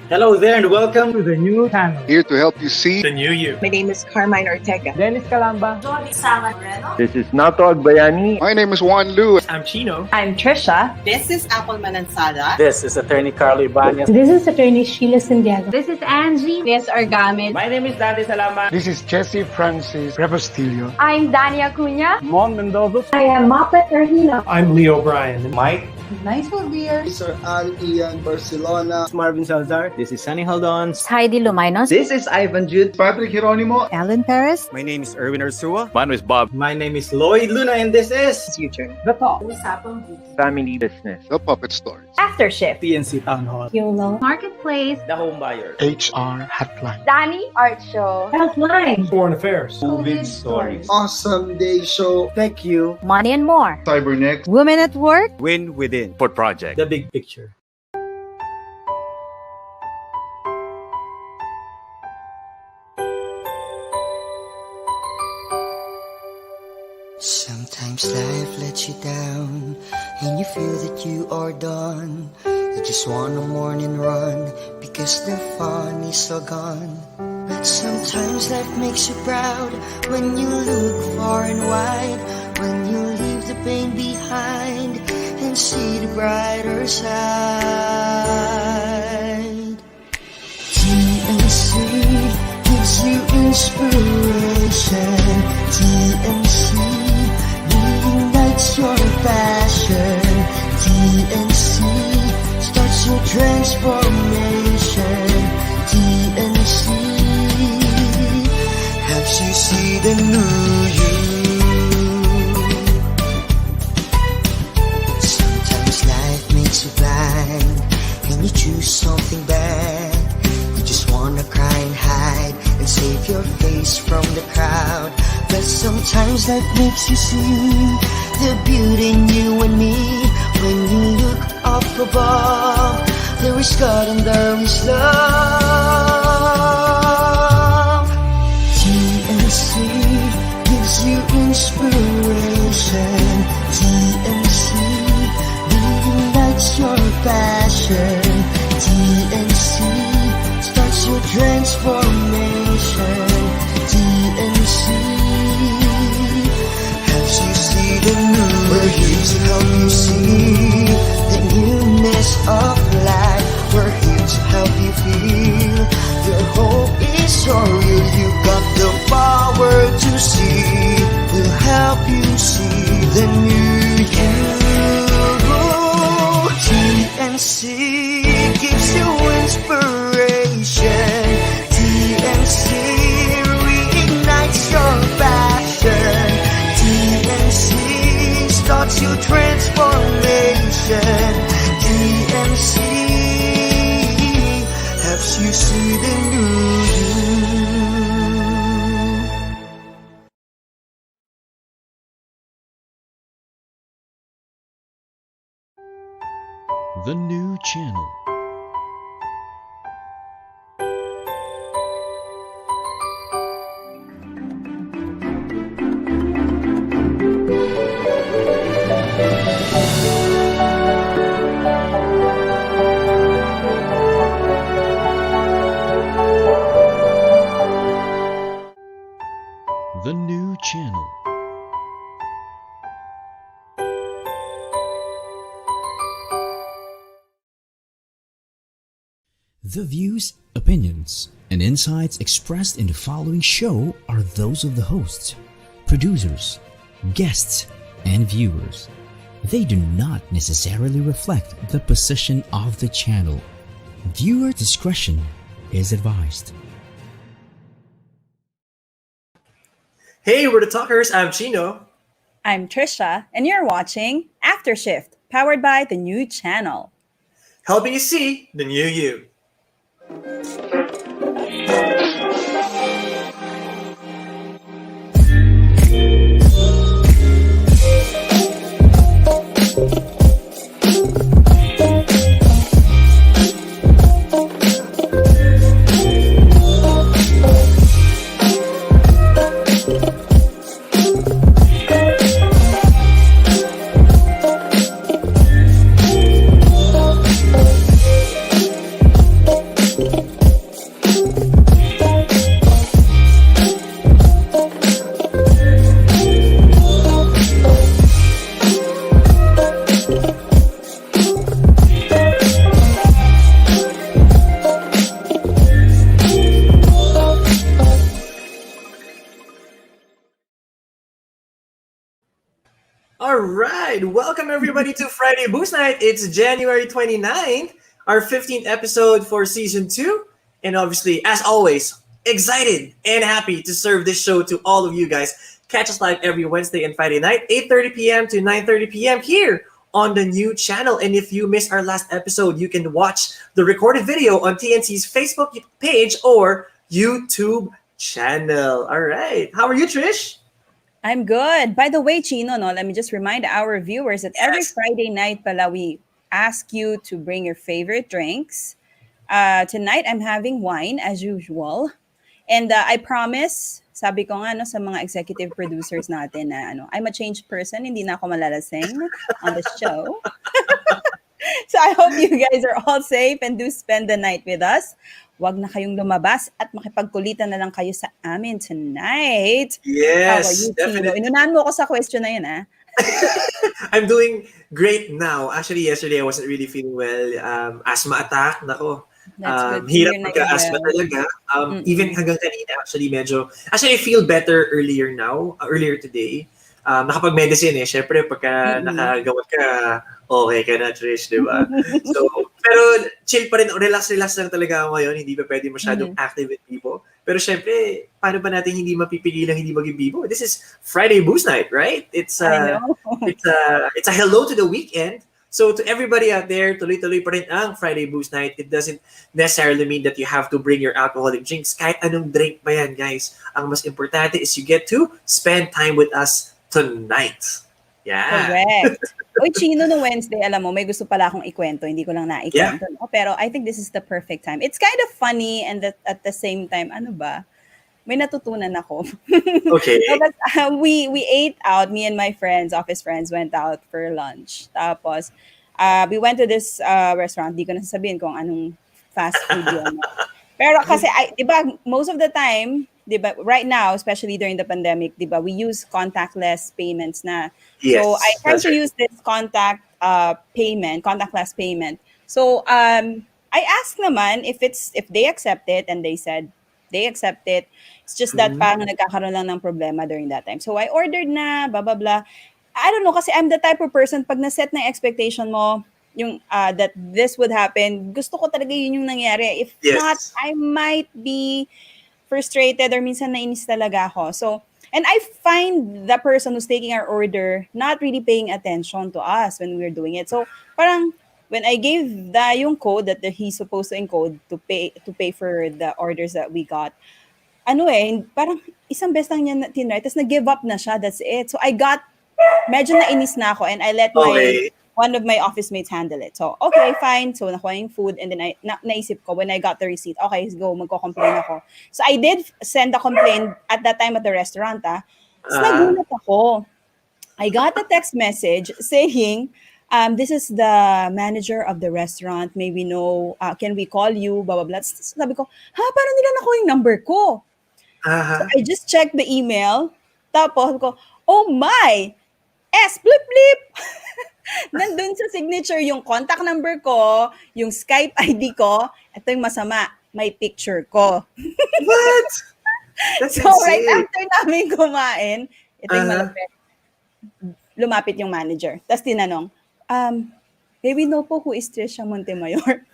Hello there and welcome to the new channel. Here to help you see The new you. My name is Carmine Ortega. Dennis Calamba. This is Nato Agbayani. My name is Juan Lu. I'm Chino. I'm Tricia. This is Apple Manansala. This is Attorney Carlo Ibanez. This is Attorney Sheila Santiago. This is Angie. This is Orgamid. My name is Daddy Salama. This is Jesse Francis Rebostillo. I'm Dania Cunha. Mon Mendoza. I am Mapet Erhino. I'm Leo Bryan. Mike. Nice for beer. Sir Al Ian Barcelona. Marvin Salazar. This is Sunny Haldons. Heidi Lumainos. This is Ivan Jude. Patrick Geronimo. Alan Perez. My name is Erwin Ursua. My name is Bob. My name is Lloyd Luna and this is Future. The Talk. Family Business. The Puppet Stories. After Shift. PNC Town Hall. YOLO. Marketplace. The Home Buyer. HR Hotline. Danny Art Show. Healthline. Foreign Affairs. COVID stories. Awesome Day Show. Thank you. Money and more. Cybernext. Women at Work. Win Within. Port Project. The Big Picture. Sometimes life lets you down and you feel that you are done. You just want a morning run because the fun is all gone. Sometimes life makes you proud when you look far and wide, when you leave the pain behind and see the brighter side. TNC gives you inspiration. TNC reignites your passion. TNC starts your transformation. TNC helps you see the new you. Sometimes life makes you blind and you choose something bad. You just wanna cry and hide and save your face from the crowd. But sometimes life makes you see the beauty in you and me. When you look up above, there is God and there is love. TNC gives you inspiration. TNC reignites your passion. TNC starts your transformation. TNC helps you see the new. We're here to help you see the newness of life. We're here to help you feel your hope is so real. You got the power to see. We'll help you see the new you. TNC gives you inspiration. TNC reignites your passion. TNC starts your transformation. TNC helps you see the new you. The new channel. The new channel. The views, opinions, and insights expressed in the following show are those of the hosts, producers, guests, and viewers. They do not necessarily reflect the position of the channel. Viewer discretion is advised. Hey, we're the Talkers. I'm Chino. I'm Tricia, and you're watching After Shift, powered by the new channel. Helping you see the new you. All right, welcome everybody to Friday Boost Night. It's January 29th, our 15th episode for season 2. And obviously, as always, excited and happy to serve this show to all of you guys. Catch us live every Wednesday and Friday night, 8:30 p.m. to 9:30 p.m. here on the new channel. And if you missed our last episode, you can watch the recorded video on TNC's Facebook page or YouTube channel. All right, how are you, Trish? I'm good. By the way, Chino, no, let me just remind our viewers that every Yes. Friday night pala, we ask you to bring your favorite drinks. Tonight, I'm having wine as usual. And I promise, sabi ko nga no, sa mga executive producers natin na I'm a changed person, hindi na ako malalasing on the show. So I hope you guys are all safe and do spend the night with us. Wag na kayong lumabas at makipagkulitan na lang kayo sa amin tonight. How are Yes, you, Chino? definitely. Inunahan mo ako sa question na yun, I'm doing great now. Actually, yesterday I wasn't really feeling well. Asthma attack. Nako. That's good to Hirap hear na magka-asthma well. talaga. Even hanggang kanina, actually, I feel better earlier now, earlier today. Nakapag-medicine eh. Syempre, pagka nakagawat ka, okay ka na, Trish, di ba? So, pero chill pa rin. Relax lang talaga ako ngayon. Hindi pa pwede masyadong active in vivo. Pero syempre, paano ba natin hindi mapipigilang hindi maging vivo? This is Friday Boost Night, right? It's I know. it's a hello to the weekend. So to everybody out there, tuloy-tuloy pa rin ang Friday Boost Night. It doesn't necessarily mean that you have to bring your alcoholic drinks. Kahit anong drink pa yan, guys. Ang mas importante is you get to spend time with us tonight. Yeah. Correct. Oy, Chino, no Wednesday, alam mo, may gusto pala akong ikwento. Hindi ko lang naikwento. No? Pero I think this is the perfect time. It's kind of funny and at the same time, ano ba? May natutunan ako. Okay. No, but, we ate out, me and my friends, office friends, went out for lunch. Tapos, we went to this restaurant. Di ko na sasabihin kung anong fast food yun. Pero kasi, diba, most of the time, diba, right now, especially during the pandemic, diba, we use contactless payments na. Yes, So, I try that's to right. use this contactless payment. So, I asked naman if they accept it, and they said they accept it. It's just that parang nagkakaroon lang ng problema during that time. So, I ordered na, blah, blah, blah. I don't know, kasi I'm the type of person, pag na-set na expectation mo, yung that this would happen, gusto ko talaga yun yung nangyari. If Yes. not, I might be frustrated or minsan nainis talaga ako. So, and I find the person who's taking our order not really paying attention to us when we're doing it. So, parang when I gave yung code that he's supposed to encode to pay for the orders that we got, parang isang beses lang niya tinry, tapos nag-give up na siya, that's it. So, medyo nainis na ako and I let one of my office mates handle it. So, okay, fine. So, nakuha yung food and then naisip ko when I got the receipt, okay, go, magko-complain ako. So, I did send a complaint at that time at the restaurant. So, nagulat ako. I got a text message saying, this is the manager of the restaurant. May we know, can we call you, blah, blah, blah. So, sabi ko, paano nila nakuha yung number ko? So, I just checked the email. Tapos, sabi ko, oh my! Blip, blip! Nandun sa signature yung contact number ko, yung Skype ID ko, ito yung masama, may picture ko. What? That's So, insane. right after namin kumain, ito yung malapit. Lumapit yung manager. Tapos tinanong, may we know po who is Tricia Montemayor?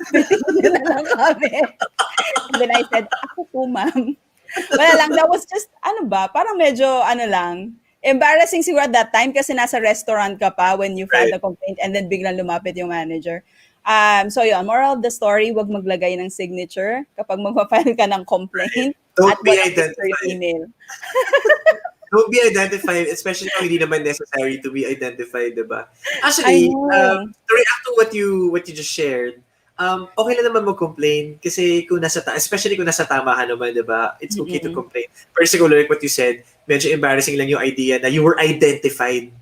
Yun na lang kami. And then I said, ako po, ma'am. Wala lang, that was just, parang medyo, embarrassing siguro at that time kasi nasa restaurant ka pa when you filed the complaint and then biglang lumapit yung manager. So yun, moral of the story, wag maglagay ng signature kapag magpa-file ka ng complaint. Don't at be walang picture yung identified. email. Don't be identified, especially kung hindi naman necessary to be identified, diba? Actually, I know. to react to what you just shared, okay lang naman mag-complain kasi kung especially kung nasa tama ka naman, diba? It's okay to complain. Pero siguro like what you said, medyo embarrassing lang yung idea na you were identified.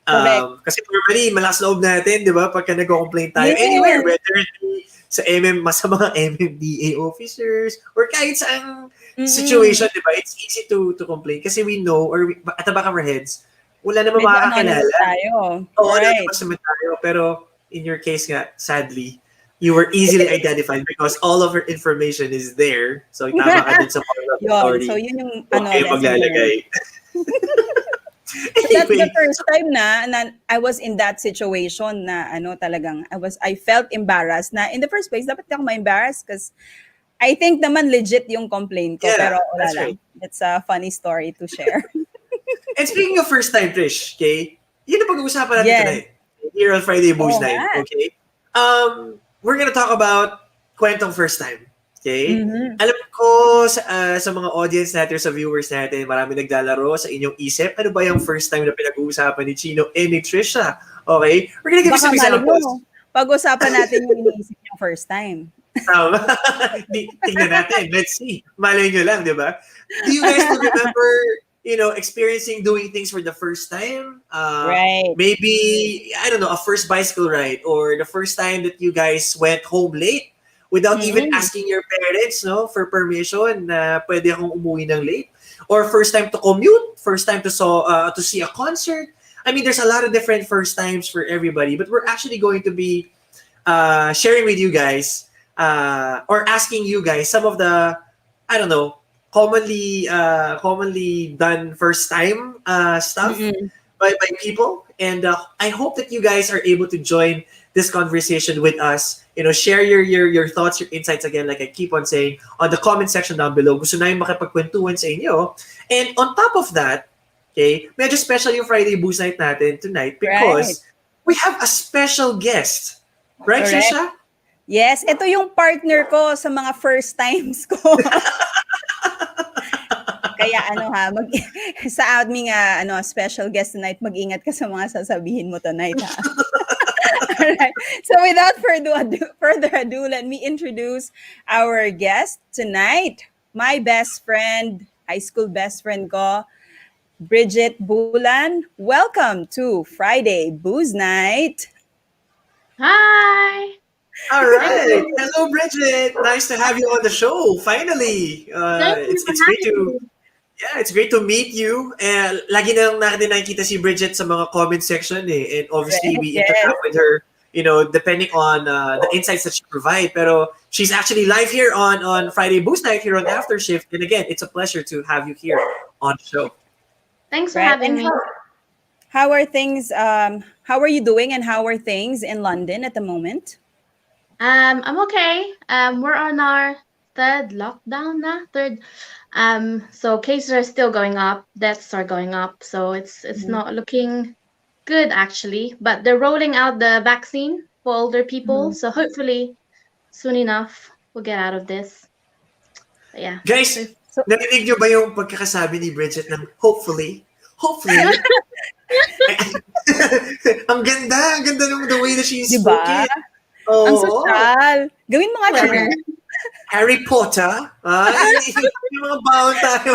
Kasi normally, malakas loob natin, di ba? Pagka nag-complain tayo anywhere, whether sa sa mga MMDA officers or kahit saang situation, di ba? It's easy to complain kasi we know or at the back of our heads, wala naman Medyo makakakilala. anonymous tayo. Oo, Right. anonymous naman tayo. Pero in your case nga, sadly, you were easily identified because all of our information is there. So, tama ka din sa moral of the Yun. story. So, yun yung Okay, lesson maglalagay. So that's the Anyway, first time na I was in that situation na talagang I felt embarrassed na in the first place dapat ako ma-embarrassed because I think naman legit yung complaint ko yeah, pero wala that's lang. right. It's a funny story to share. And speaking of first time, Trish, okay? Yun ang pag-uusapan natin Yes. tonight. Here on Friday Booze Oo Night, nga. okay? We're gonna talk about Kwentong first time. Okay? Mhm. Alam ko sa mga audience natin, sa viewers natin, marami naglalaro sa inyong isip. Ano ba yung first time na pinag-uusapan ni Chino and ni Tricia? Okay? We're gonna give you Baka some malay examples. mo, pag-usapan natin yung iniisip yung first time. Tama. Tingnan natin. Let's see. Malay nyo lang, di ba? Do you guys still remember, experiencing doing things for the first time? Right. Maybe, I don't know, a first bicycle ride or the first time that you guys went home late without even asking your parents, no, for permission na pwede akong umuwi ng late. Or first time to commute, first time to see a concert. I mean, there's a lot of different first times for everybody, but we're actually going to be sharing with you guys or asking you guys some of the, I don't know, commonly done first time stuff by people. And I hope that you guys are able to join this conversation with us. Share your thoughts, your insights again, like I keep on saying, on the comment section down below. Gusto namin makipagkwentuhan sa inyo. And on top of that, okay, medyo special yung Friday Booze Night natin tonight because we have a special guest. Right, Correct. Trisha? Yes, ito yung partner ko sa mga first times ko. Kaya sa aming special guest tonight, mag-ingat ka sa mga sasabihin mo tonight, ha? Alright. So without further ado, let me introduce our guest tonight. My best friend, high school best friend ko, Bridget Bulan. Welcome to Friday Booze Night. Hi! All right. Hello, Bridget. Nice to have you on the show. Finally, it's great to meet you. Lagi na natin nakikita si Bridget sa mga comment section and obviously we interact with her, depending on the insights that she provide. Pero she's actually live here on Friday Boost Night here on After Shift. And again, it's a pleasure to have you here on the show. Thanks for having me. How are things? How are you doing, and how are things in London at the moment? I'm okay. We're on our third lockdown now. So cases are still going up, deaths are going up. So it's not looking good actually. But they're rolling out the vaccine for older people. So hopefully soon enough we'll get out of this. But yeah. Guys, narinig nyo ba yung pagkakasabi ni Bridget ng hopefully? Ang ganda ng the way that she spoke it. Oh, ang social. Gawin mo nga siya. Harry Potter. Yung mga baon tayo.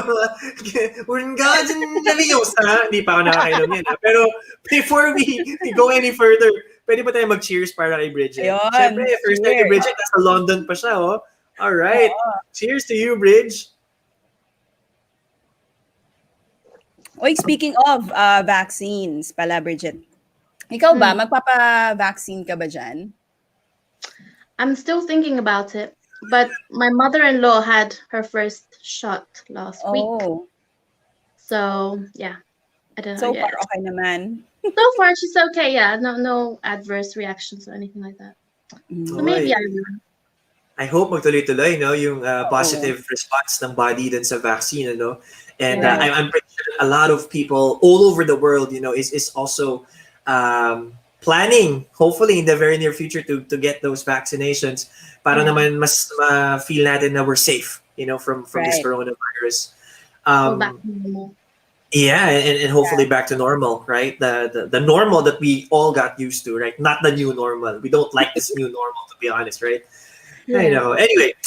We're God's Leviosa. Hindi pa ako nakakainom yan. Pero before we go any further, pwede ba tayo mag-cheers para kay Bridget? Siyempre, first time kay Bridget, nasa London pa siya. Oh. All right. Cheers to you, Bridge. Oy, speaking of vaccines pala, Bridget. Ikaw ba, magpapa-vaccine ka ba dyan? I'm still thinking about it, but my mother-in-law had her first shot last week. So yeah, I don't know. So far, okay naman. So far, she's okay. Yeah, no adverse reactions or anything like that. So maybe I will. I hope magtuloy-tuloy, yung positive response ng body dun sa vaccine, And I'm pretty sure a lot of people all over the world, is also planning, hopefully in the very near future, to get those vaccinations para naman mas feel natin na we're safe, from this coronavirus. Back to normal. Yeah, and hopefully back to normal, right? The normal that we all got used to, right? Not the new normal. We don't like this new normal, to be honest, right? I know. Anyway,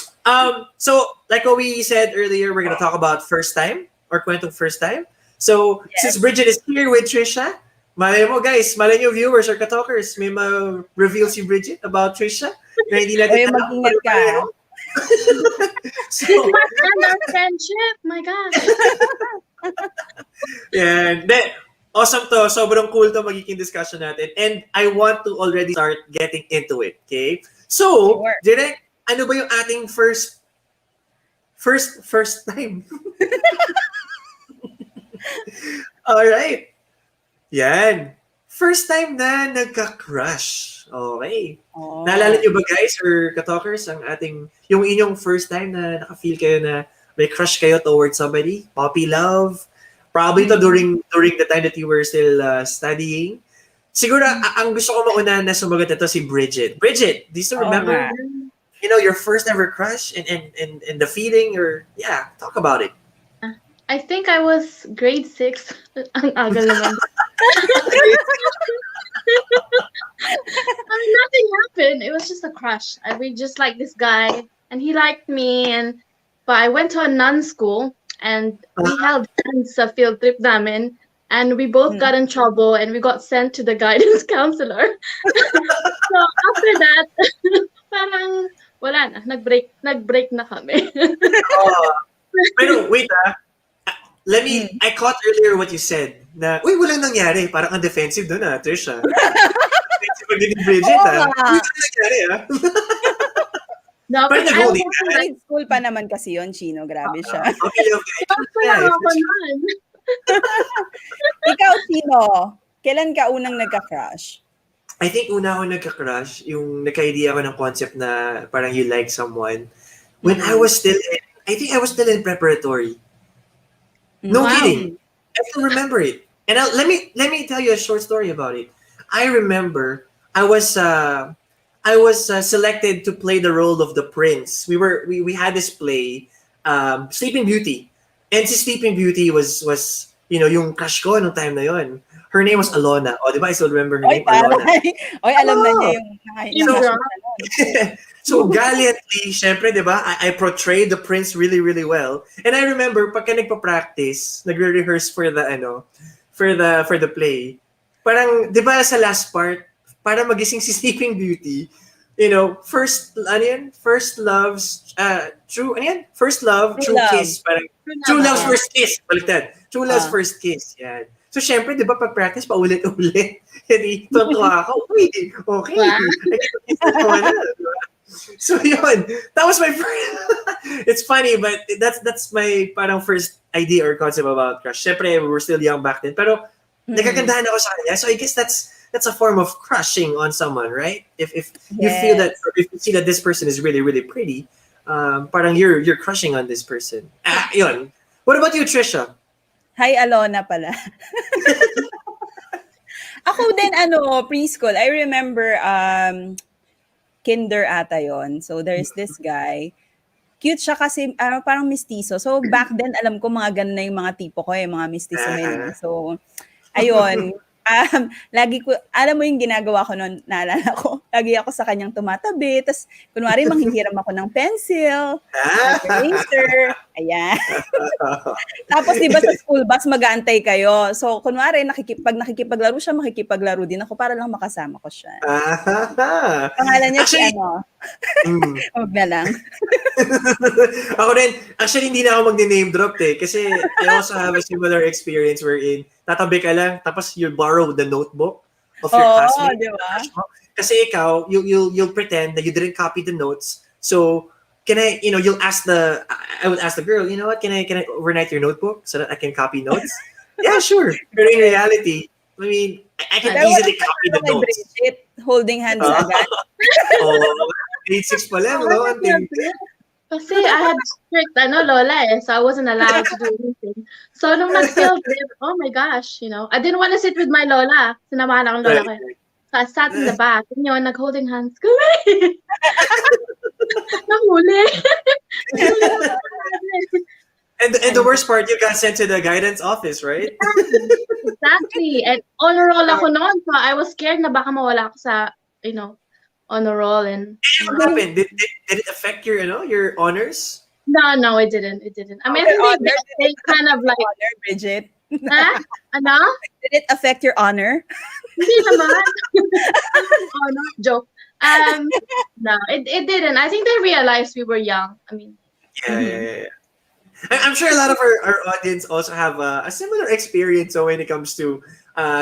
so like what we said earlier, we're gonna talk about first time or Kwentong first time. So since Bridget is here with Tricia, malay mo guys, malay nyo viewers or katalkers, may ma-reveal si Bridget about Tricia na hindi natin alam. Mag-ingat ka. So, our friendship, my God. And then, awesome to. Sobrang cool to magiging discussion natin. And I want to already start getting into it. Okay? So, Direk, ano ba yung ating first time? All right. Yan. First time na nagka-crush. Okay. Oh. Naalala niyo ba guys or katalkers yung inyong first time na naka-feel kayo na may crush kayo towards somebody? Puppy love? Probably to during the time that you were still studying. Siguro, ang gusto ko mauna na sumagot ito si Bridget. Bridget, do you still remember, your first ever crush and the feeling or, talk about it. I think I was grade 6. Ang aga naman. Nothing happened. It was just a crush. I really just liked this guy, and he liked me. But I went to a nun school, and we held hands sa field trip namin, and we both got in trouble, and we got sent to the guidance counselor. So after that, parang wala na. Nag-break na kami. Pero wait I caught earlier what you said na, walang nangyari. Parang ang defensive doon Tricia. Defensive pag ni Bridget Walang nangyari No, but grade school pa naman kasi yon, Chino. Grabe siya. Okay. Ikaw, Chino, kailan ka unang nagka-crush? I think una ako nagka-crush, yung nagka-idea ako ng concept na parang you like someone. When I was still in preparatory. No kidding. I still remember it. And let me tell you a short story about it. I remember I was selected to play the role of the prince. We had this play, Sleeping Beauty. And si Sleeping Beauty was yung crush ko nung time na yon. Her name was Alona. O, di ba? I still remember her name, Alona. Alam na niya yung So gallantly, syempre, di ba? I portrayed the prince really, really well. And I remember, pagka nagpa-practice, nagre-rehearse for the play, parang, di ba sa last part, para magising si Sleeping Beauty, first love, true kiss, parang, true love's first kiss, baliktad. True love's first kiss, yan. So, syempre, di ba, pag-practice, paulit-ulit. Hindi, tontuwa ako. Uy, okay. So, yun. That was my first... It's funny, but that's my parang first idea or concept about crush. Syempre, we were still young back then. Pero, nagagandahan ako sa kanya. So, I guess that's a form of crushing on someone, right? If you feel that, or if you see that this person is really, really pretty, parang you're crushing on this person. Yun. What about you, Tricia? Hi, Alona pala. Ako din, preschool. I remember, kinder ata yon. So, there's this guy. Cute siya kasi, parang mistiso. So, back then, alam ko mga ganun na yung mga tipo ko, mga mistiso men. So, ayun. Lagi ko, alam mo yung ginagawa ko noon, naalala ko, lagi ako sa kanyang tumatabi, tapos kunwari manghihiram ako ng pencil, eraser, ayan. Tapos diba sa school bus, mag-aantay kayo. So kunwari, pag nakikipaglaro siya, makikipaglaro din ako para lang makasama ko siya. Pangalan niya si Huwag na lang. Ako rin, actually hindi na ako mag-name drop kasi I also have a similar experience wherein tatabi ka lang, tapos you borrow the notebook of your classmate. Diba? Kasi ikaw, you'll pretend that you didn't copy the notes. So, can I, I would ask the girl, you know what, can I overnight your notebook so that I can copy notes? Yeah, sure. But in reality, I mean, I can easily copy the notes. Bridget, holding hands agad. Grade 6 pa lang, no? Kasi I had strict lola so I wasn't allowed to do anything. So nung nag-field trip, oh my gosh, I didn't want to sit with my lola. Sinamahan akong lola ko. So I sat in the back, and yun, nag-holding hands. Kami! Nahuli! And the worst part, you got sent to the guidance office, right? Exactly. And honor roll ako noon, so I was scared na baka mawala ako sa, honor roll. And what happened? Did it affect your honors? No, it didn't. I mean, I think they kind of like honor, Bridget. Ano? Did it affect your honor? Hindi naman. Honor, joke. No, it didn't. I think they realized we were young. I mean, yeah. I'm sure a lot of our audience also have a similar experience when it comes to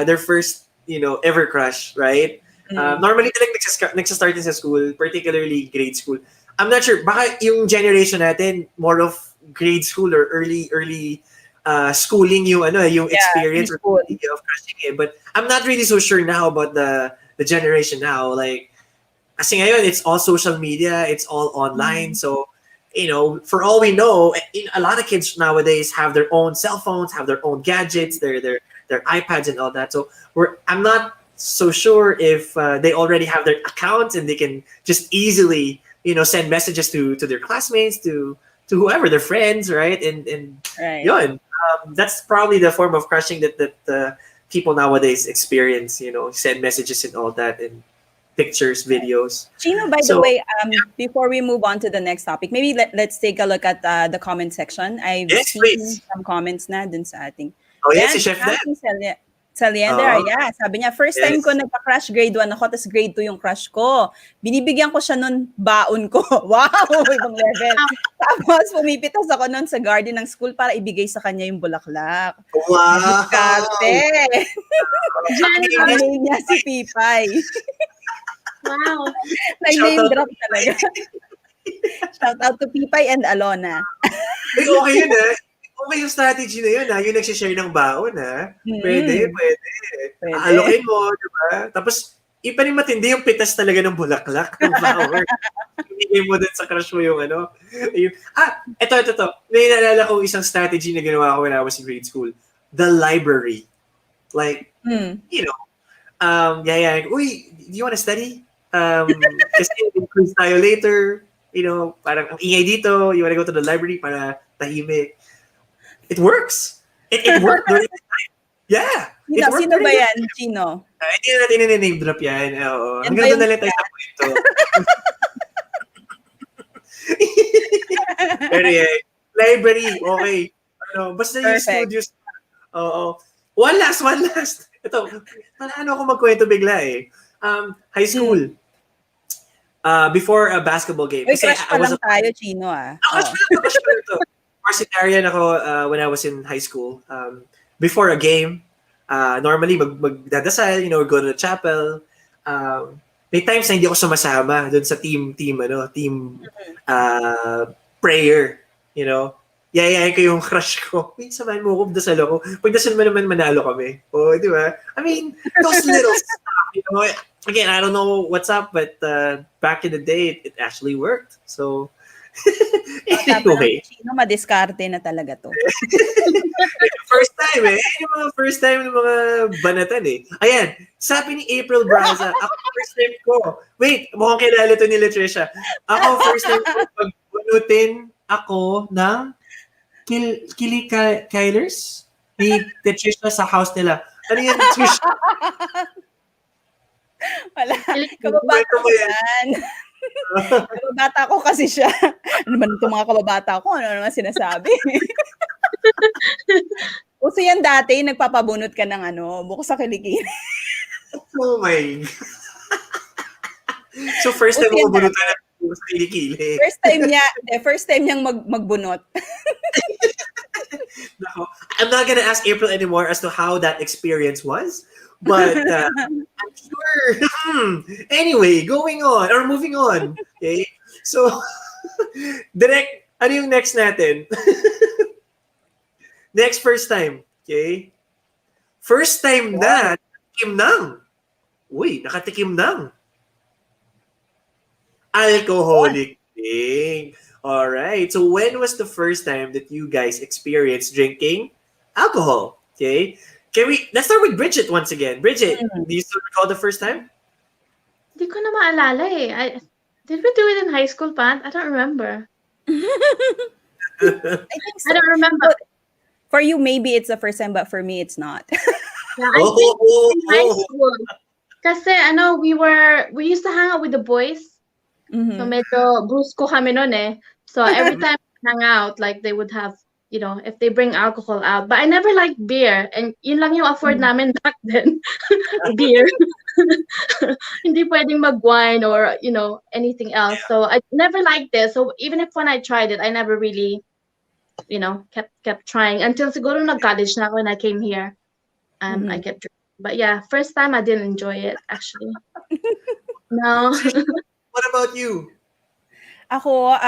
their first, ever crush, right? Normally, nagsastart din sa school, particularly grade school. I'm not sure, baka yung generation natin, more of grade school or early schooling yung yung experience in or school. idea of crushing it. But I'm not really so sure now about the generation now. Like, kasi ngayon, it's all social media, it's all online. So, for all we know, a lot of kids nowadays have their own cell phones, have their own gadgets, their iPads and all that. So I'm not so sure if they already have their accounts and they can just easily, send messages to their classmates, to whoever, their friends, right? And Right. yun, that's probably the form of crushing that people nowadays experience. Send messages and all that, and pictures, videos. Chino, by the So- way, before we move on to the next topic, maybe let's take a look at the comment section. I've Yes, seen please. some comments na dun sa ating. Oh, yes, Yan, si Chef Dan. Saliender, Oo. yeah. Sabi niya, first time Yes. ko nagpa-crush, grade 1 ako, tapos grade 2 yung crush ko. Binibigyan ko siya nun baon ko. Wow! Ibang level. Tapos pumipitas ako nun sa garden ng school para ibigay sa kanya yung bulaklak. Wow! Diskarte! Ang name niya si Pipay. Wow. Nag-name Shout out drop talaga. Shout out to Pipay and Alona. Ay, okay yun Okay yung strategy na yun yung nagsishare ng baon Pwede. Alokin mo, di ba? Tapos, ipa rin matindi yung pitas talaga ng bulaklak ng flower. Ibigay mo dun sa crush mo yung ito. May naalala ko isang strategy na ginawa ko when I was in grade school. The library. Like, uy, do you wanna study? Kasi quiz tayo later. Parang ang ingay dito. You wanna go to the library para tahimik. It works. It worked during the time. Yeah. Sino ba yan, Chino? Hindi na natin name drop yan. Oo. Yan Hanggang ba doon na yung lang tayo sa kwento. Pero library, okay. Basta yung Perfect. studios. Oo. One last. Ito, paano ako magkwento bigla high school. Before a basketball game. Uy, crush pa lang tayo, Chino Crush pa lang to. Varsitarian ako when I was in high school. Before a game, normally magdadasal, go to the chapel. May times na hindi ako sumasama doon sa team prayer, Yayayin ko yung crush ko. Samahan mo ko, dasal ako. Pag dasal mo naman, manalo kami. Di ba? I mean, those little stuff, Again, I don't know what's up, but back in the day, it actually worked. So, anyway. Chino, madiskarte na talaga to. First time yung mga first time ng mga banatan Ayan, sabi ni April Braza, ako first time ko. Wait, mukhang kilala to ni Tricia. Ako first time ko pagbunutin ako ng Kylers ni Tricia sa house nila. Ano yan, Tricia? Wala. Kababata ko yan. Kababata ko kasi siya. Ano man itong mga kababata ko? Ano naman sinasabi? Uso yan dati, nagpapabunot ka ng buko sa kilikili. Oh my. So first time mo bunutan ng buko sa kilikili. First time niyang magbunot. No, I'm not gonna ask April anymore as to how that experience was. But I'm sure. Anyway, moving on. Okay? So, direct, ano yung next natin? Next, first time. Okay? First time na, nakatikim ng. Uy, nakatikim ng. Alcoholic drink. Alright. So, when was the first time that you guys experienced drinking alcohol? Okay? Let's start with Bridget once again. Bridget, do you still recall the first time? Hindi ko na maalala did we do it in high school, Pat? I don't remember. I think so. I don't remember. For you, maybe it's the first time, but for me, it's not. Yeah, I think in high school. Kasi we used to hang out with the boys. Mhm. So medyo brusko kami nun So every time we hang out, like they would have, if they bring alcohol out. But I never liked beer. And yun lang yung afford namin back then. Beer. Hindi pwedeng mag-wine or, anything else. So I never liked this. So even if when I tried it, I never really, kept trying. Until siguro nag-college na ako when I came here. I kept drinking. But yeah, first time I didn't enjoy it, actually. No. What about you? Ako,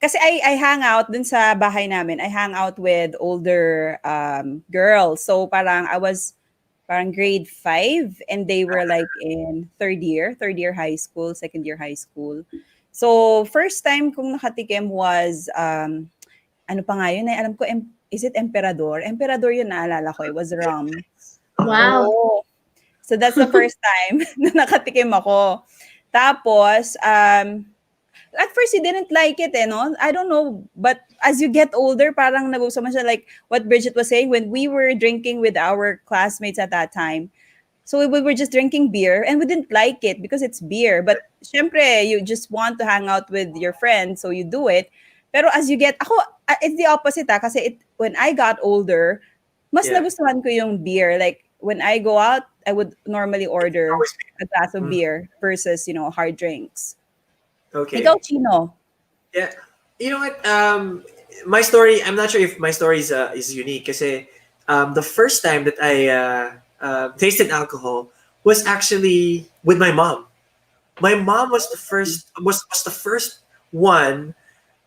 kasi I hang out dun sa bahay namin. I hang out with older girls. So parang I was parang grade 5 and they were like in third year high school, second year high school. So first time kong nakatikim was ano pa nga yun, alam ko is it Emperador? Emperador yun, naalala ko. It was rum. Wow. Oh. So that's the first time na nakatikim ako. Tapos at first, he didn't like it, no? I don't know. But as you get older, parang nagustuhan mo siya. Like what Bridget was saying, when we were drinking with our classmates at that time, so we were just drinking beer and we didn't like it because it's beer. But syempre, you just want to hang out with your friends, so you do it. Pero as you get, it's the opposite, kasi when I got older, mas nagustuhan ko yung beer. Like when I go out, I would normally order a glass of beer versus, hard drinks. Okay. Ikaw, Chino. Yeah. You know what? My story, I'm not sure if my story is unique kasi the first time that I tasted alcohol was actually with my mom. My mom was the first one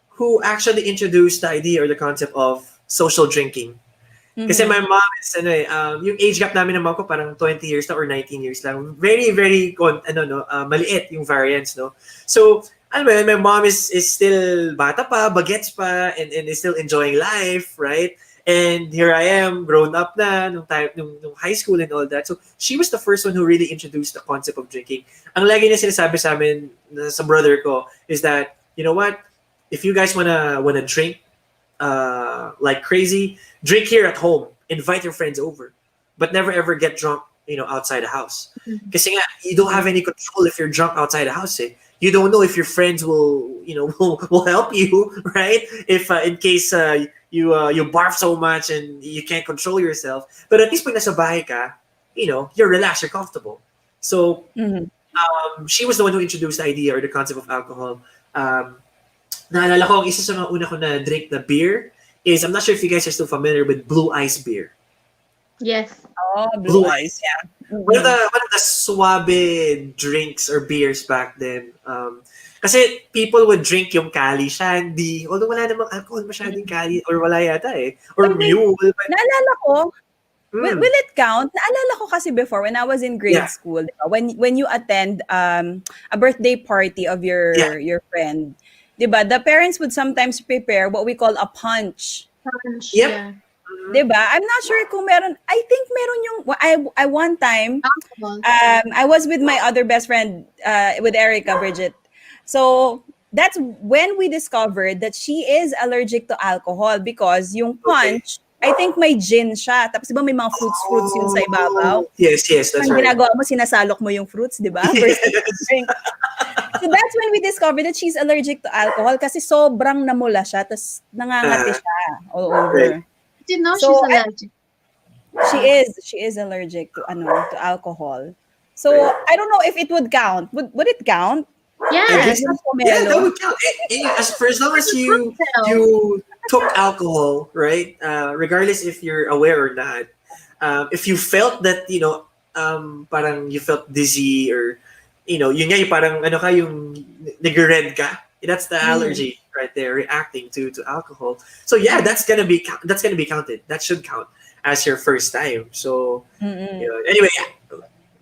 who actually introduced the idea or the concept of social drinking. Kasi my mom is yung age gap namin ng mom ko parang 20 years na or 19 years lang. Very very maliit yung variance, no. So my mom is still bata pa, bagets pa, and is still enjoying life, right? And here I am, grown up na nung high school and all that. So she was the first one who really introduced the concept of drinking. Ang lagi niya sinasabi sa amin sa brother ko is that, you know what? If you guys wanna drink like crazy, drink here at home. Invite your friends over, but never ever get drunk, outside the house. Kasi nga, you don't have any control if you're drunk outside the house. You don't know if your friends will help you, right? If in case you barf so much and you can't control yourself. But at least pag nasa bahay ka, you're relaxed, you're comfortable. So she was the one who introduced the idea or the concept of alcohol. Naalala ko, ang isa sa mga una ko na drink na beer is, I'm not sure if you guys are still familiar with Blue Ice beer. Yes. Oh, Blue Ice, yeah. One of the suabe drinks or beers back then. Kasi people would drink yung Cali Shandy, although wala namang alcohol masyadong Cali, or wala yata or Mule. Naalala ko, will it count? Naalala ko kasi before, when I was in grade school, when you attend a birthday party of your friend, diba, the parents would sometimes prepare what we call a punch. Punch, yep. Yeah. Diba? I'm not sure kung meron. I think meron yung, I one time, I was with my other best friend, with Erica, Bridget. So, that's when we discovered that she is allergic to alcohol because yung punch, I think may gin siya. Tapos diba may mga fruits yun sa ibabaw? Yes, that's ang right. Ginagawa mo, sinasalok mo yung fruits, diba? Drink. So that's when we discovered that she's allergic to alcohol kasi sobrang namula siya, tapos nangangati siya all over. I didn't know she's allergic. She is allergic to alcohol. So I don't know if it would count. Would it count? Yes. Yeah, that would count. For as long as you took alcohol, right? Regardless if you're aware or not, if you felt that parang you felt dizzy or yun nga yung parang yung nag-red ka, that's the allergy right there reacting to alcohol. So yeah, that's gonna be counted. That should count as your first time. So anyway,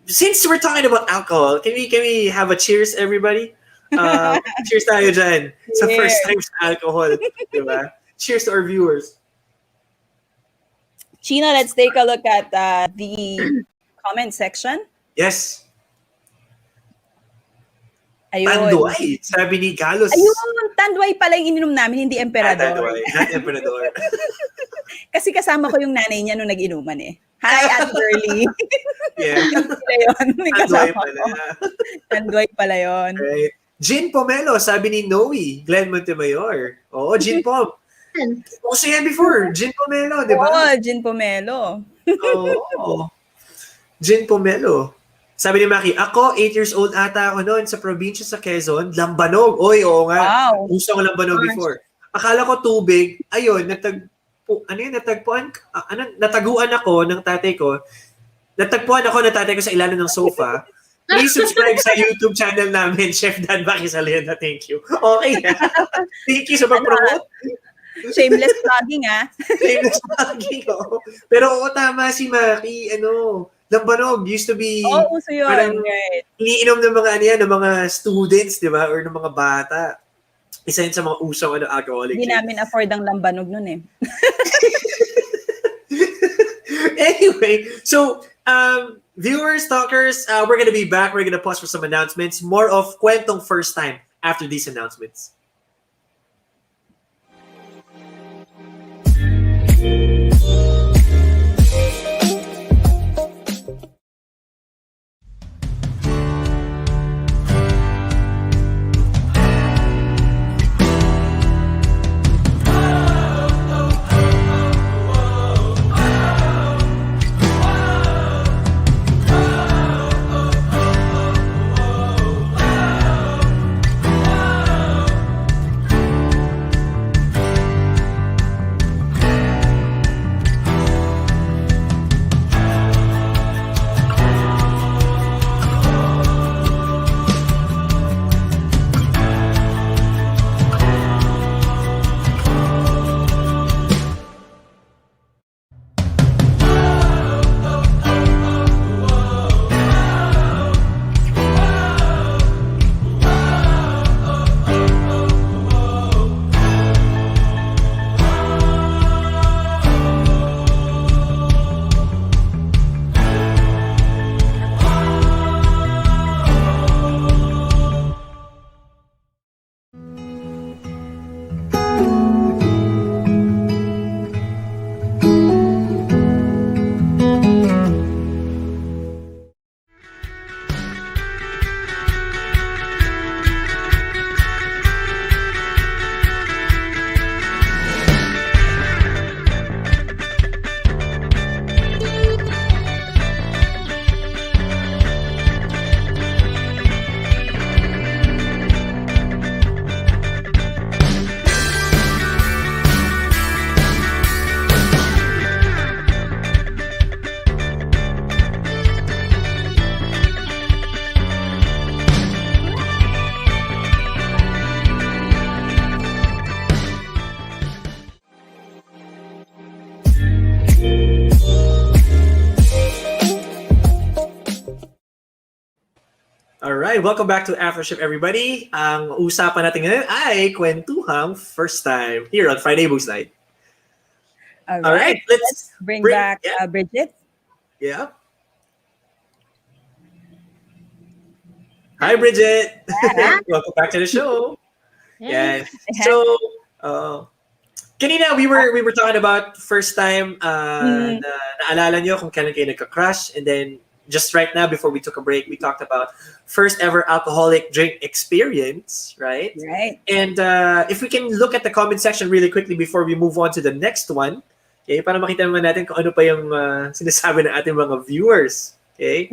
since we're talking about alcohol, can we have a cheers, everybody? Cheers tayo dyan sa first time sa alcohol, diba? Cheers to our viewers. Chino, let's take a look at the comment section. Yes. Ayun. Tanduay, sabi ni Galos. Ayun, tanduay pala yung ininom namin, hindi emperador. Tanduay, not emperador. Kasi kasama ko yung nanay niya nung nag-inuman eh. Hi, Aunt Girlie. Yeah. Tanduay pala. Tanduay pala yun. Right. Gin Pomelo, sabi ni Noe, Glenn Montemayor. Oo, Gin Pom. Also yan before, Gin Pomelo, di ba? Oo, Gin Pomelo. Oo. Gin Pomelo. Sabi ni Maki, ako, 8 years old ata ako noon sa probinsya sa Quezon, Lambanog. Oy, oo nga. Wow. Gusto ko Lambanog before. Akala ko tubig. Ayun, nataguan ako ng tatay ko. Natagpuan ako ng tatay ko sa ilalim ng sofa. Please subscribe sa YouTube channel namin, Chef Dan Bakisalena. Thank you. Okay. Thank you sa pag-promote. Shameless plugging, Shameless plugging, oo. Pero oo, tama si Maki. Lambanog used to be uso yun. parang Right. iniinom ng mga ng mga students, di ba? Or ng mga bata. Isa yun sa mga usong alcoholic. Hindi namin afford ang lambanog nun eh. Anyway, so viewers, talkers, we're gonna be back. We're gonna pause for some announcements. More of Kwentong first time after these announcements. Alright, welcome back to Aftership, everybody. Ang usapan natin ngayon ay kwentuhang first time here on Friday Books Night. Alright, let's bring back Bridget. Yeah. Hi, Bridget. Welcome back to the show. Yeah. So, kanina we were talking about first time naalala nyo kung kailan kayo nagka-crush, and then just right now before we took a break we talked about first ever alcoholic drink experience, right? Right. And if we can look at the comment section really quickly before we move on to the next one, okay, para makita naman natin kung ano pa yung sinasabi ng ating mga viewers. Okay?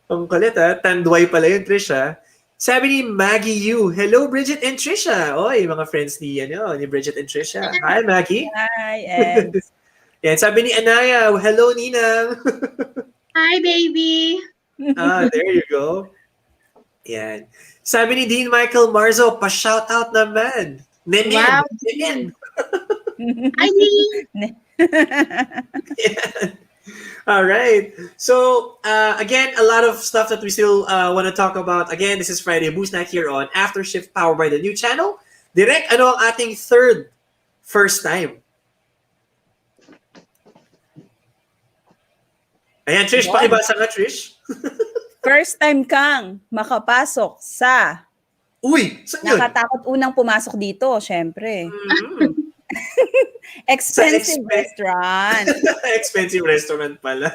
Ang kulit Tanduay pala yun, Tricia. Sabi ni Maggie Yu, hello Bridget and Tricia. Oy, mga friends ni Bridget and Tricia. Hi Maggie. Hi, Ed. Yan, sabi ni Anaya, hello Ninang. Hi baby. There you go. Yan. Sabi ni Dean Michael Marzo, pa-shout out naman. Nenen. Wow. Nenen. Hi Dean. Yan. All right. So, again, a lot of stuff that we still want to talk about. Again, this is Friday Boost Night here on After Shift, powered by the new channel. Direct, ano ang ating third first time? Ayan, Trish, pakibasa nga, Trish. First time kang makapasok sa... Uy, saan yun? Nakatakot unang pumasok dito, syempre. Expensive restaurant. Expensive restaurant pala.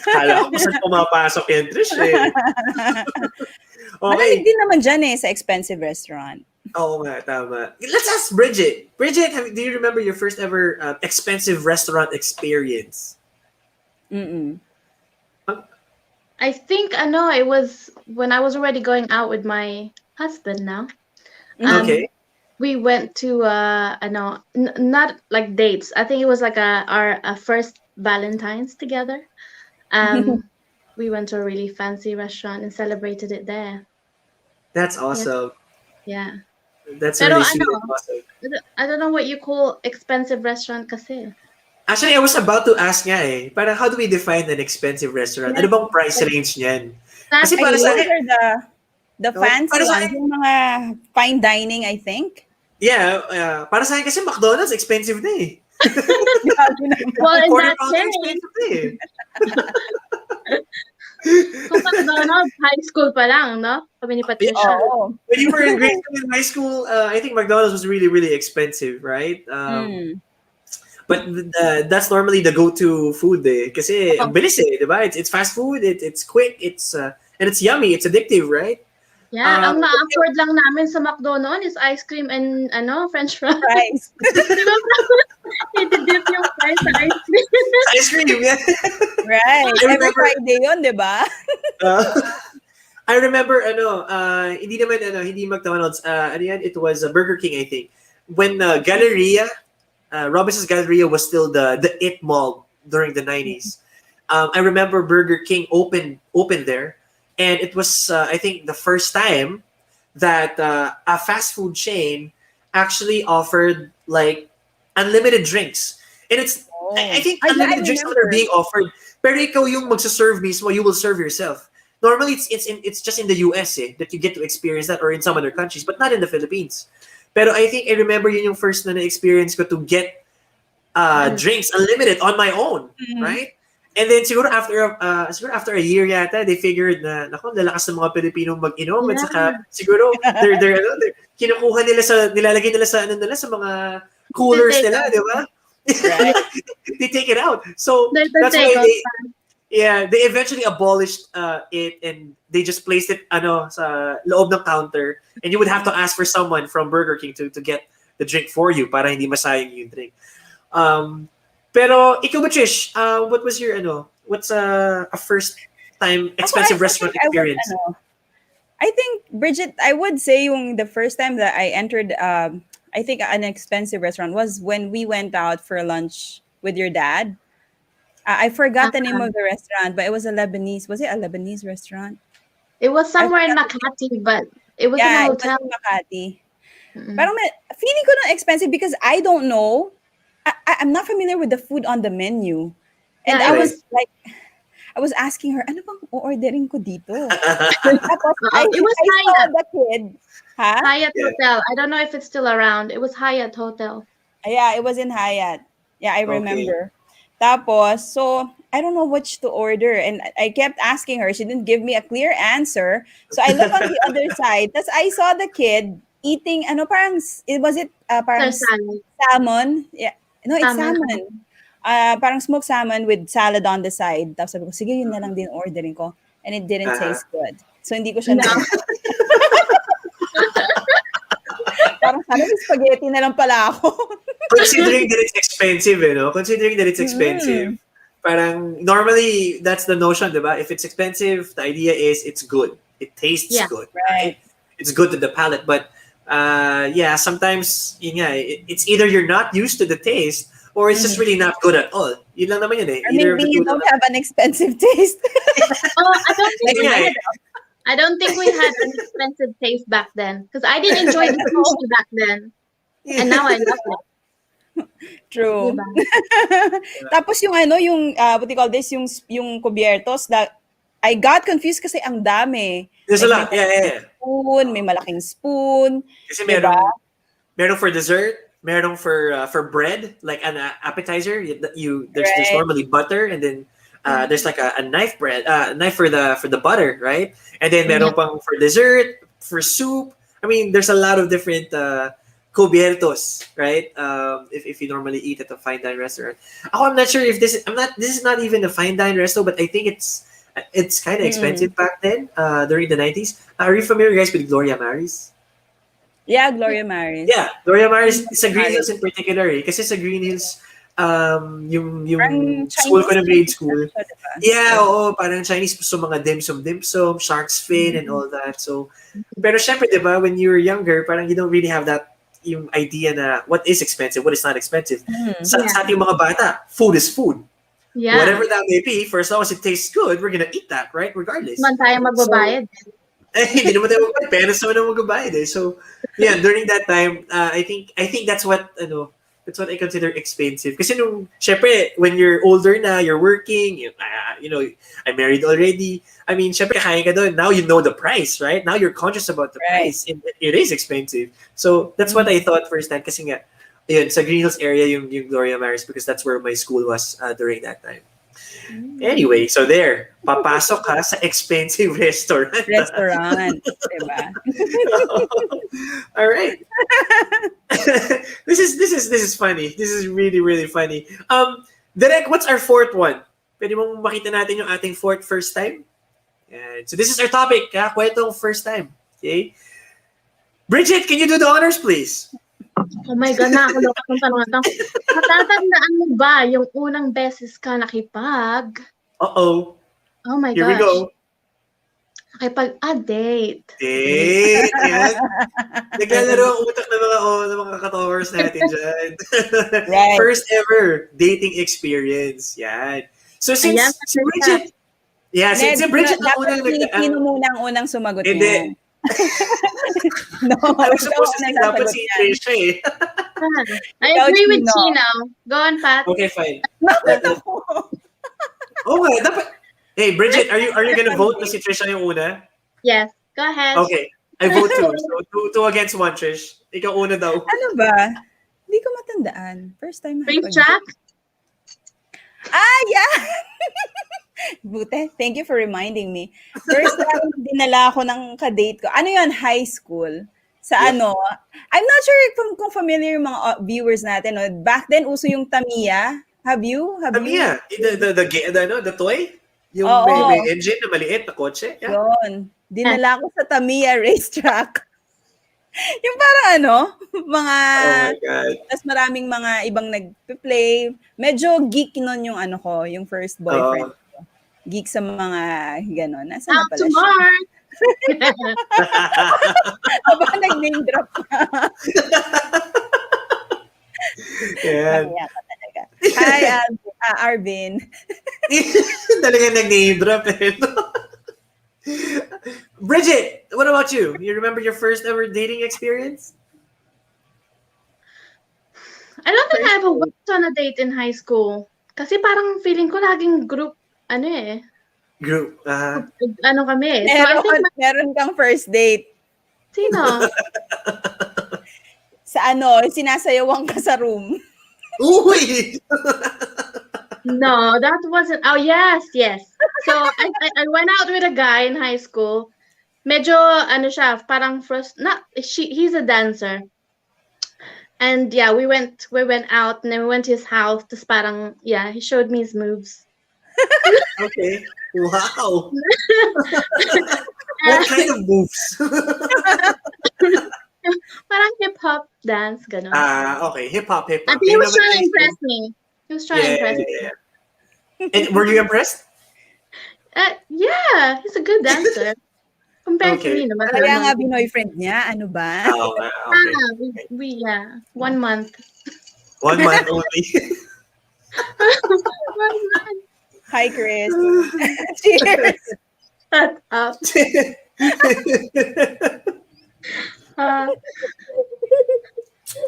Kala ko saan pumapasok yan, Trish eh. Malamig din naman dyan sa expensive restaurant. Oo nga, tama. Let's ask Bridget. Bridget, do you remember your first ever expensive restaurant experience? I think it was when I was already going out with my husband now. Okay. We went to not like dates. I think it was like our first Valentine's together. we went to a really fancy restaurant and celebrated it there. That's awesome. Yeah. That's Pero really sweet ano, and awesome. I don't know what you call expensive restaurant kasi. Actually, I was about to ask nga eh, parang how do we define an expensive restaurant? Ano bang price range niyan? Kasi para sa Those akin, are the fancy para sa ones, akin, yung mga fine dining, I think. yeah, para sa akin kasi McDonald's expensive na eh. Well, in Quarter that pounder case, expensive na eh. kung McDonald's, high school pa lang, no? Kami ni Patricia. Oo. When you were in grade school and high school, I think McDonald's was really, really expensive, right? But that's normally the go-to food eh. Kasi ang bilis eh, di ba? It's fast food, it's quick, and it's yummy, it's addictive, right? Yeah, ang na-afford lang namin sa McDo noon is ice cream and French fries. I-dip yung fries sa ice cream. Ice cream, yeah. Right. Every Friday yun, di ba? I remember, hindi McDonald's, it was Burger King, I think. When Galleria, Robinson's Galleria was still the it mall during the 90s. I remember Burger King opened there. And it was, I think, the first time that a fast food chain actually offered like unlimited drinks. And I think unlimited drinks are being offered. Pero ikaw yung magsaserve mismo, you will serve yourself. Normally, it's just in the US that you get to experience that, or in some other countries, but not in the Philippines. Pero I think I remember yun yung first na na-experience ko to get drinks unlimited on my own, right? And then siguro after a year yata, they figured na naku, lalakas ng mga Pilipinong mag-inom at saka siguro they're kinukuha nila nilalagay nila sa sa mga coolers nila, di ba? They take it out. So that's why they eventually abolished it, and they just placed it sa loob ng counter, and you would have to ask for someone from Burger King to get the drink for you para hindi masayang yung drink. Pero ikaw ba, Trish, what was your what's a first time expensive restaurant experience? I think, Bridget, I would say the first time that I entered I think an expensive restaurant was when we went out for lunch with your dad. I forgot the name of the restaurant, but it was a Lebanese. Was it a Lebanese restaurant? It was somewhere in Makati, but it was in a hotel. It was in Makati. Parang feeling ko na expensive because I don't know. I'm not familiar with the food on the menu. And I was asking her, ano bang o-ordering ko dito? It was I saw the kid. Hyatt Hotel. I don't know if it's still around. It was Hyatt Hotel. Yeah, it was in Hyatt. Yeah, I remember. Tapos, so I don't know which to order. And I kept asking her. She didn't give me a clear answer. So I looked on the other side. Tapos I saw the kid eating, parang salmon. Yeah. No, it's salmon. Parang smoked salmon with salad on the side. Tapos sabi ko, sige, yun na lang din ordering ko. And it didn't taste good. So hindi ko siya na. Parang sana spaghetti na lang pala ako. Considering that it's expensive, Considering that it's expensive. Parang normally that's the notion, diba? If it's expensive, the idea is it's good. It tastes good. Right. It's good to the palate, but sometimes it's either you're not used to the taste or it's just really not good at all. Yun lang naman yun eh. Or maybe you don't have an expensive taste. I don't think we had an expensive taste back then because I didn't enjoy the sushi back then, and now I love it. True. Tapos yung what do you call this, yung cubiertos that I got confused kasi ang dami. There's a lot. Yeah. Spoon, may malaking spoon. Kasi meron for dessert, meron for bread, like an appetizer. There's normally butter, and then there's like a knife knife for the butter, right? And then meron pang for dessert, for soup. I mean, there's a lot of different cubiertos, right? If you normally eat at a fine dine restaurant. I'm not sure if this is not even a fine dine restaurant, but I think it's kind of expensive back then, during the 90s. Are you familiar, guys, with Gloria Maris? Yeah, Gloria Maris. Yeah, Gloria Maris sa Green Hills in particular. Kasi sa Green Hills, yung school ko na grade school. Yeah, parang Chinese. So mga dim-sum, shark's fin, and all that. So, pero syempre, diba, when you're younger, parang you don't really have that yung idea na what is expensive, what is not expensive. Sa ating mga bata, food is food. Yeah. Whatever that may be, for as long as it tastes good, we're gonna eat that, right? Regardless. Man tayo magbabayad. Hindi naman tayo magbayad. Parents naman ang magbabayad eh. So, yeah, during that time, I think that's what, that's what I consider expensive. Kasi syempre, when you're older na, you're working, I'm married already. I mean, syempre, kaya ka doon. Now you know the price, right? Now you're conscious about the price. It is expensive. So, that's what I thought first time. Kasi nga, yun, sa Green Hills area, yung Gloria Maris, because that's where my school was during that time. Anyway, so there, papasok ka sa expensive restaurant. Diba? All right. This is funny. This is really, really funny. Direk, what's our fourth one? Pwede mong makita natin yung ating fourth first time? And so this is our topic, Kwentong first time. Okay? Bridget, can you do the honors, please? Oh my God, nakakulok akong tanong na to. Matatandaan mo ba yung unang beses ka nakipag? Uh-oh. Oh my Here gosh. we go. Date. Date. Yan. Naglalaro ang utak ng mga katowers natin dyan. Right. First ever dating experience. Yan. So since si Bridget, si Bridget ang unang Sino muna ang unang sumagot niya? No, I was supposed to say dapat si Tricia eh. I agree with Chino. Go on, Pat. Okay, fine. Okay, dapat. Hey, Bridget, are you gonna vote na si Tricia yung una? Yes, go ahead. Okay, I vote two. So two against one, Trish. Ikaw una daw. Ano ba? Hindi ko matandaan. First time. Free track? Yeah! Buti, thank you for reminding me. First time, dinala ako ng kadate ko. Ano yun? High school. Sa ano? I'm not sure kung familiar yung mga viewers natin. No? Back then, uso yung Tamiya. Have you? Tamiya? The toy? Yung may engine na maliit na kotse? Yeah. Yun. Dinala ko sa Tamiya racetrack. Yung parang mga... Oh my God. Tapos maraming mga ibang nag-play. Medyo geek nun yung yung first boyfriend. Geek sa mga gano'n. Nasaan na pala siya? Aba, nag-name drop ka. Yan. Ka talaga. Hi, Arvin. Talaga nag-name drop eh. Bridget, what about you? You remember your first ever dating experience? I don't think I ever went on a date in high school. Kasi parang feeling ko laging group, Group. Ano kami. So I think meron kang first date. Sino? Sa sinasayawan ka sa room. Uy! No, that wasn't. Oh, yes. So I went out with a guy in high school. Medyo, siya, parang he's a dancer. And yeah, we went out and then we went to his house. Tapos parang, he showed me his moves. Okay. Wow. What kind of moves? Parang hip-hop dance, gano'n. Okay. Hip-hop. I think he was trying to impress me. He was trying to impress me. And were you impressed? Yeah, he's a good dancer. Compared to me naman. Kaya nga binoyfriend niya, ano ba? Okay. We 1 month. 1 month only. 1 month. Hi, Chris. Cheers. Shut up.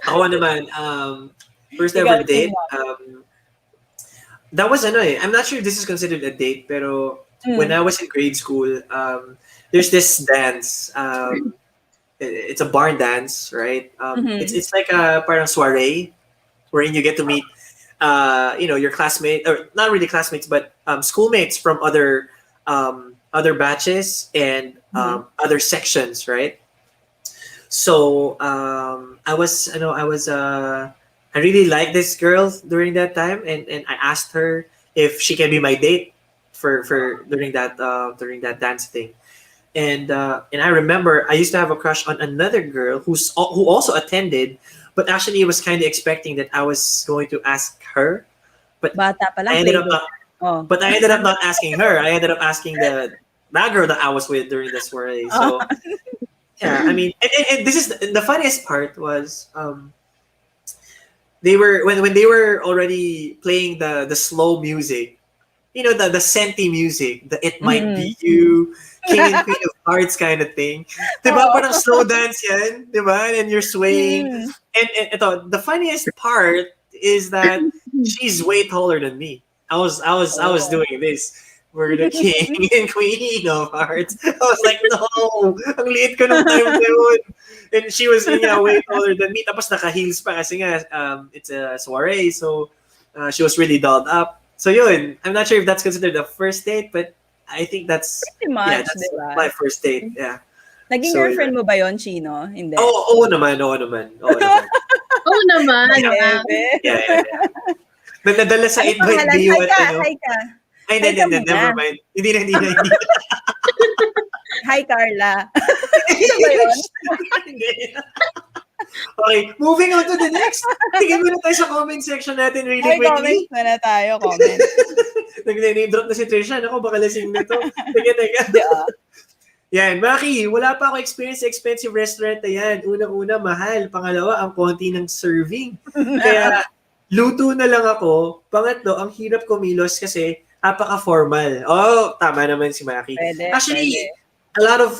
Ako naman, first ever date, that was I'm not sure if this is considered a date, pero when I was in grade school, there's this dance. It's a barn dance, right? It's like a parang soiree, wherein you get to meet, your classmates, or not really classmates, but schoolmates from other batches and other sections, right? So I really liked this girl during that time, and I asked her if she can be my date for during that dance thing. And I remember I used to have a crush on another girl who also attended, but actually was kind of expecting that I was going to ask her, but Bata pa lang, I ended up not asking her. I ended up asking that girl that I was with during the soiree. So yeah, I mean, and this is the funniest part was they were when they were already playing the slow music, you know, the senti music, the It Might Be You, King and Queen of Hearts kind of thing. Diba? Parang slow dance yan, diba? And you're swaying. And ito, the funniest part is that she's way taller than me. I was doing this. We're the King and Queen of Hearts. I was like, no, ang liit ko nung time na yun. And she was way taller than me. Tapos naka-heels pa kasi nga, it's a soiree, so she was really dolled up. So yun, I'm not sure if that's considered a first date, but I think that's pretty much, that's diba? my first date. Yeah. Naging So, girlfriend mo ba yon, Chino? Hindi. Oo naman. Oo naman. Oo naman. Yeah. Nadala sa It Might Be You. Hi ka. Ay, hindi, never mind. Hindi na. Hi, Carla. Ano ba yun? Hindi. Okay, moving on to the next. Tingin muna tayo sa comment section natin really quickly. Comment muna tayo, comment. Nag-name drop na si Tricia. Ako, baka lasing na to. Teka. Yan, Maki, wala pa ako experience sa expensive restaurant na yan. Unang-una, mahal. Pangalawa, ang konti ng serving. Kaya, luto na lang ako. Pangatlo, ang hirap kumilos kasi napaka-formal. Oh, tama naman si Maki. Actually, a lot of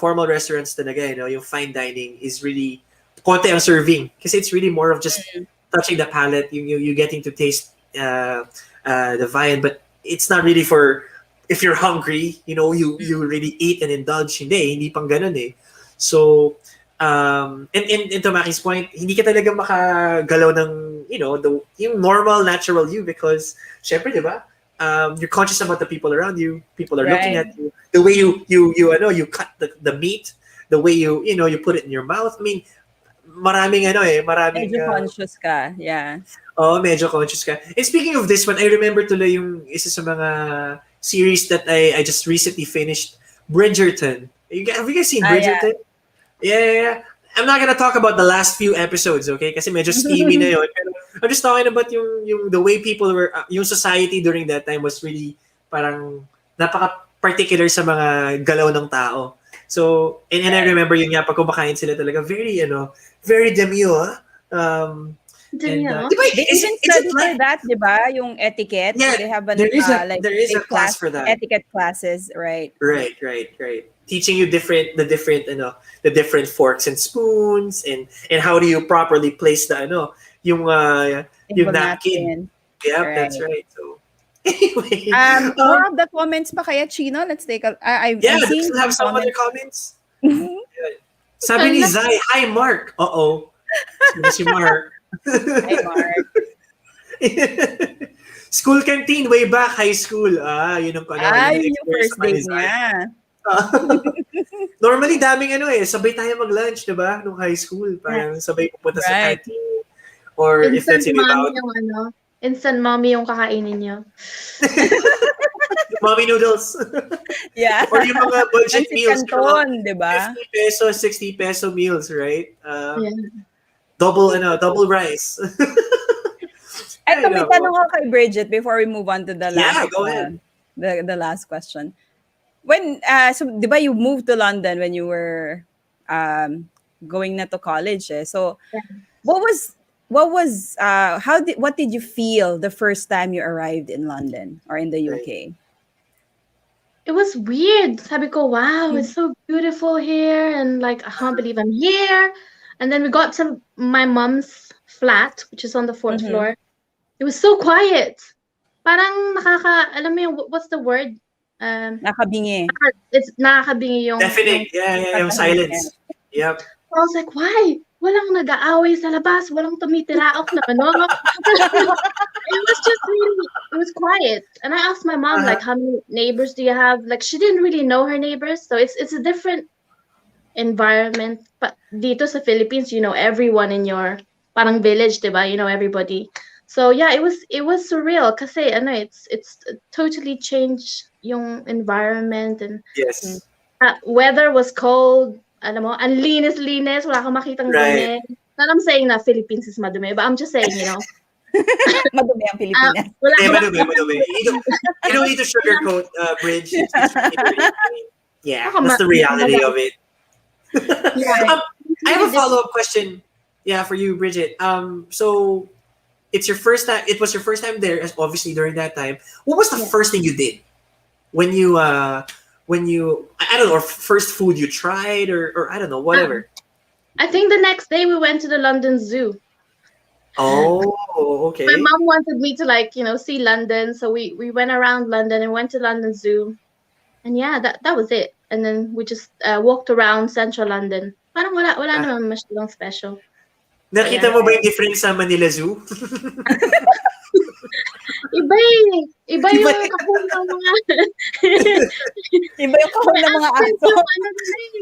formal restaurants talaga, yung fine dining is really konti ang serving. Kasi it's really more of just touching the palate, you getting to taste the viand, but it's not really for if you're hungry, you really eat and indulge. Hindi pang ganun eh. So, and to Maki's point, hindi ka talaga makagalaw ng, yung normal, natural you because, syempre, di ba? You're conscious about the people around you. People are looking at you. The way you cut the meat, the way you put it in your mouth. I mean, maraming medyo conscious ka. Yeah. Oh, medyo conscious ka. And speaking of this one, I remember tuloy yung isa sa mga series that I just recently finished, Bridgerton. Have you guys seen Bridgerton? Yeah. I'm not gonna talk about the last few episodes, okay? Kasi medyo steamy na yun. Pero I'm just talking about yung the way people were, yung society during that time was really parang napaka-particular sa mga galaw ng tao. So, and I remember yun nga, pag kumakain sila talaga, very demure. Demure? They even study for that, di ba? Yung etiquette. Yeah, they have there is a class for that. Etiquette classes, right? Right. Teaching you the different forks and spoons and how do you properly place the yung napkin. Yeah, right. That's right. So anyway, more of the comments pa kaya, Chino? Let's take a we still have some other comments. Sabi ni Zai, hi Mark. Si Mark. Hi Mark. School canteen way back high school. Yun ang yung first date niya. Normally daming sabay tayo mag-lunch, 'di ba? Nung high school, parang sabay pupunta sa canteen. Or if that's in about instant mommy yung kakainin niyo. Mommy noodles. Yeah. Or yung mga budget meals, canton, 'di ba? 50 peso, 60 peso meals, right? Double rice. Eto, may tanong ako kay Bridget before we move on to the last go ahead. The last question. When so di ba you moved to London when you were going na to college so what did you feel the first time you arrived in London or in the UK? It was weird. Sabi ko, wow, it's so beautiful here and like I can't believe I'm here. And then we got to my mom's flat, which is on the 4th floor. It was so quiet. Parang alam mo yung, what's the word? Nakabingi. It's nakakabingi yung... Definite. Yung silence. Yep. I was like, why? Walang nag-aaway sa labas. Walang tumitiraok na ano. It was quiet. And I asked my mom, like, how many neighbors do you have? Like, she didn't really know her neighbors. So it's a different environment. But dito sa Philippines, you know everyone in your parang village, diba? You know everybody. So yeah, it was surreal kasi it's totally changed yung environment and yes. Weather was cold, alam mo, ang linis, wala kang makitang dumi. Not I'm saying na Philippines is madumi, but I'm just saying, madumi ang Pilipinas. Madumi. You don't need to sugarcoat Bridge. Yeah, that's the reality of it. I have a follow-up question. Yeah, for you, Bridget. So it's your first time. It was your first time there, as obviously during that time. What was the Yeah. first thing you did when you I don't know, or first food you tried, or I don't know, whatever. I think the next day we went to the London Zoo. Oh, okay. My mom wanted me to see London, so we went around London and went to London Zoo, and yeah, that was it. And then we just walked around central London. Parang wala naman masyadong special. Nakita Yeah. mo ba yung difference sa Manila Zoo? Iba Iba yung eh. kahon ng mga Iba yung kahon ng mga aso.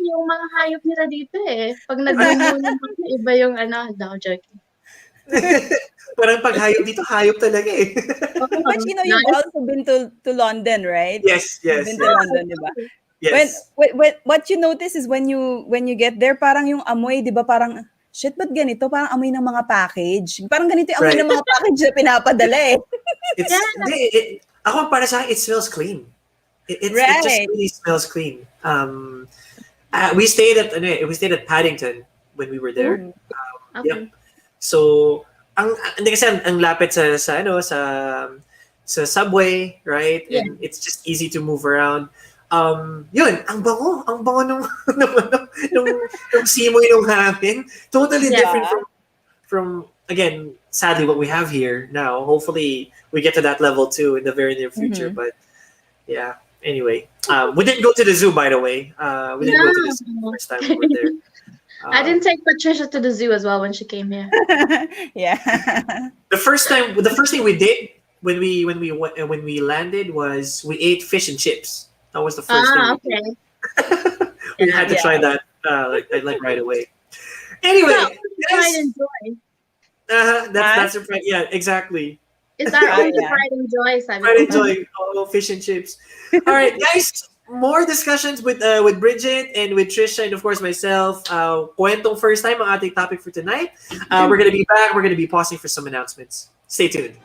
yung mga hayop nila dito eh. Pag nag-renew naman, iba yung no, joking. Parang pag hayop dito, hayop talaga eh. But you've also been to London, right? Yes. You've been to London, di ba? Yes. When what you notice is when you get there, parang yung amoy, di ba, parang, shit, ba't ganito? Parang amoy ng mga package. Parang ganito yung amoy Right. ng mga package na pinapadala eh. Ako para sa akin, it smells clean. It just Right. really smells clean. We stayed at Paddington when we were there. Okay. Yep. So, hindi kasi ang lapit sa subway, right? Yeah. And it's just easy to move around. Yun, ang bango nung simoy nung hangin. Totally Yeah. different from again, sadly what we have here now. Hopefully we get to that level too in the very near future. Mhm. But yeah, anyway. We didn't go to the zoo, by the way. We didn't go to the zoo the first time we were there. I didn't take Patricia to the zoo as well when she came here. Yeah. The first thing we did when we landed was we ate fish and chips. That was the first thing. Okay. We had to try that like right away. Anyway, Yeah, pride and joy. that's a pride. Yeah, exactly. It's our only Yeah. pride and joy, sabi Pride ko. and joy. Oh, fish and chips. All right, guys. More discussions with Bridget and with Tricia and of course myself. Kwentong first time ang ating topic for tonight. We're gonna be back. We're gonna be pausing for some announcements. Stay tuned.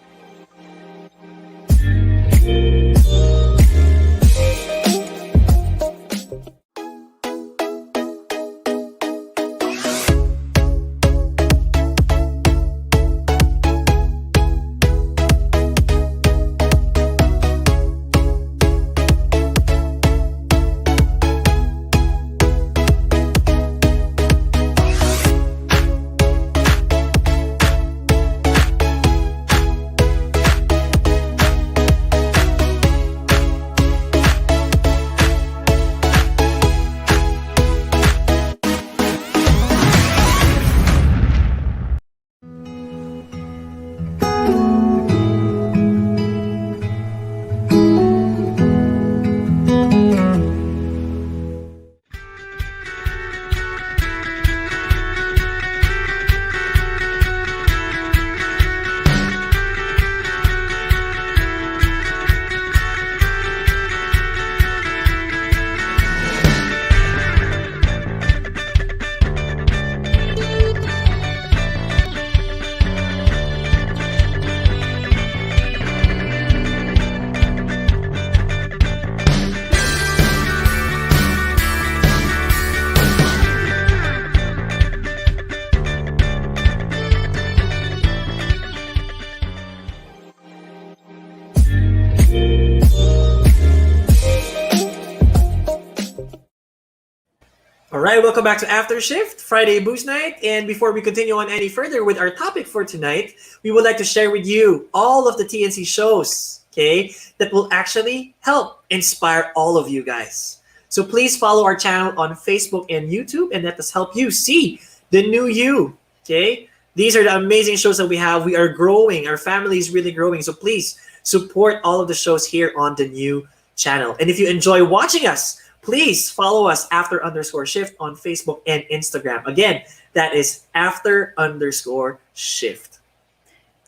All right, welcome back to After Shift, Friday Booze Night. And before we continue on any further with our topic for tonight, we would like to share with you all of the TNC shows, okay, that will actually help inspire all of you guys. So please follow our channel on Facebook and YouTube and let us help you see the new you, okay? These are the amazing shows that we have. We are growing. Our family is really growing. So please support all of the shows here on the new channel. And if you enjoy watching us, please follow us after_shift on Facebook and Instagram. Again, that is after_shift.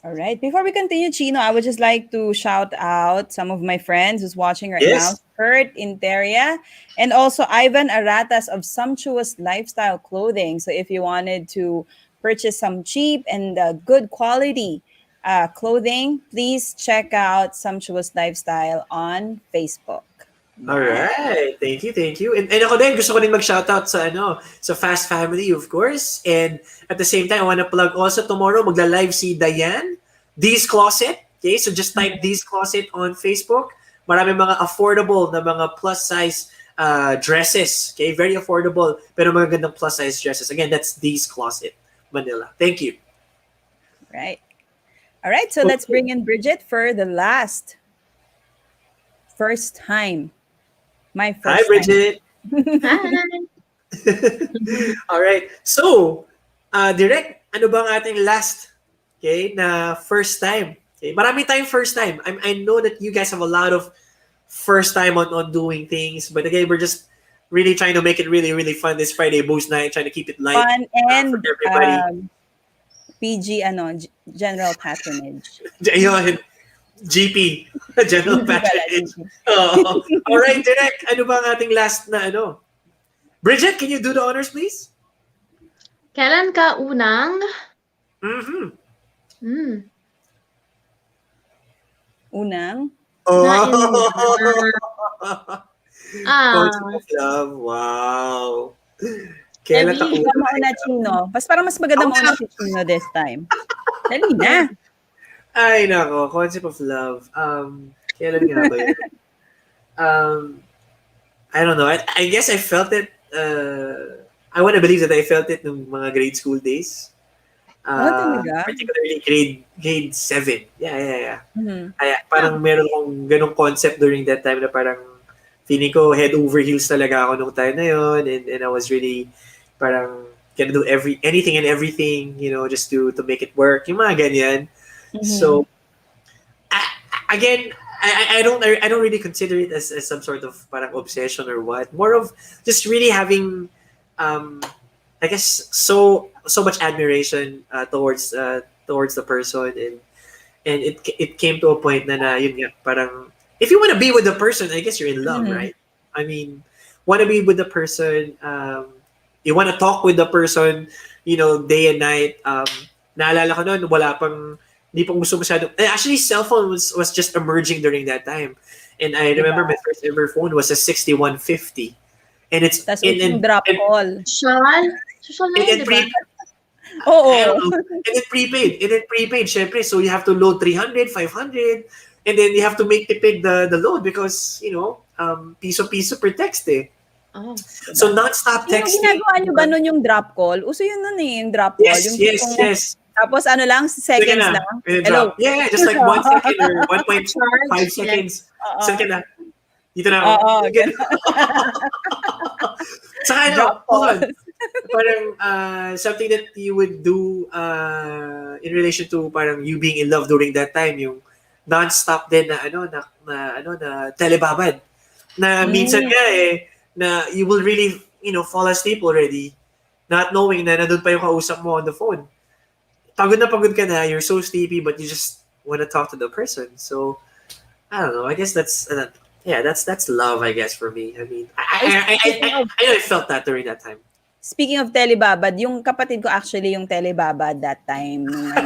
All right. Before we continue, Chino, I would just like to shout out some of my friends who's watching right now. Kurt Interia and also Ivan Aratas of Sumptuous Lifestyle Clothing. So if you wanted to purchase some cheap and good quality clothing, please check out Sumptuous Lifestyle on Facebook. All right. Thank you. And ako din, gusto ko din mag-shoutout sa Fast Family, of course. And at the same time, I want to plug also tomorrow, magla-live si Diane These Closet. Okay, so just type These Closet on Facebook. Marami mga affordable na mga plus size dresses. Okay, very affordable pero mga gandang plus size dresses. Again, that's These Closet, Manila. Thank you. Right. All right, so let's bring in Bridget for the first time. My first Hi, Bridget. Hi. All right. So, Direk, ano bang ating last, okay, na first time? Okay, marami tayong first time. I know that you guys have a lot of first time on doing things, but again, we're just really trying to make it really, really fun this Friday boost night, trying to keep it light Fun and for everybody. PG, general patronage. Ayun, GP, General Patronage. All right, Direk, ano ba ang ating last na ano? Bridget, can you do the honors, please? Kailan ka unang? Unang? Concept of love. Wow. Kailan ka Ikaw mauna, Chino. Parang mas maganda mauna si Chino this time. Dali na. Ay, nako. Concept of love. Kailan nga ba yun? I don't know. I guess I felt it. I want to believe that I felt it nung mga grade school days. Talaga? Particularly grade 7. Yeah. Mm-hmm. Parang meron akong ganong concept during that time na parang feeling ko head over heels talaga ako nung time na yun, and I was really parang gonna do anything and everything, just to make it work. Yung mga ganyan. Mm-hmm. So again, I don't really consider it as some sort of parang obsession or what. More of just really having I guess so much admiration towards the person, and it came to a point na yun nga, parang if you want to be with the person, I guess you're in love, right? I mean, want to be with the person, you want to talk with the person, day and night. Naalala ko noon, hindi pang gusto masyado. Actually, cell phone was just emerging during that time. And I remember my first ever phone was a 6150. And it's That's in drop call. Social na yun, diba? Oo. And it prepaid, syempre. So you have to load 300, 500, and then you have to make the load because, piso-piso per text eh. Oh, so non-stop texting. Ginagawa niyo ba nun yung drop call? Uso yun nun eh, yung drop call. Yes. Tapos seconds lang. Hello. Yeah, just like 1 second or 1.5 seconds. Second na. Dito na ako. Saka hold on. Parang something that you would do in relation to parang you being in love during that time, yung non-stop din na telebabad. Na minsan nga na you will really, fall asleep already, not knowing na nandun pa yung kausap mo on the phone. Pagod na pagod ka na, you're so sleepy, but you just want to talk to the person. So, I don't know. I guess that's love, I guess, for me. I mean, I know I felt that during that time. Speaking of telebabad, yung kapatid ko actually yung telebabad that time. Nung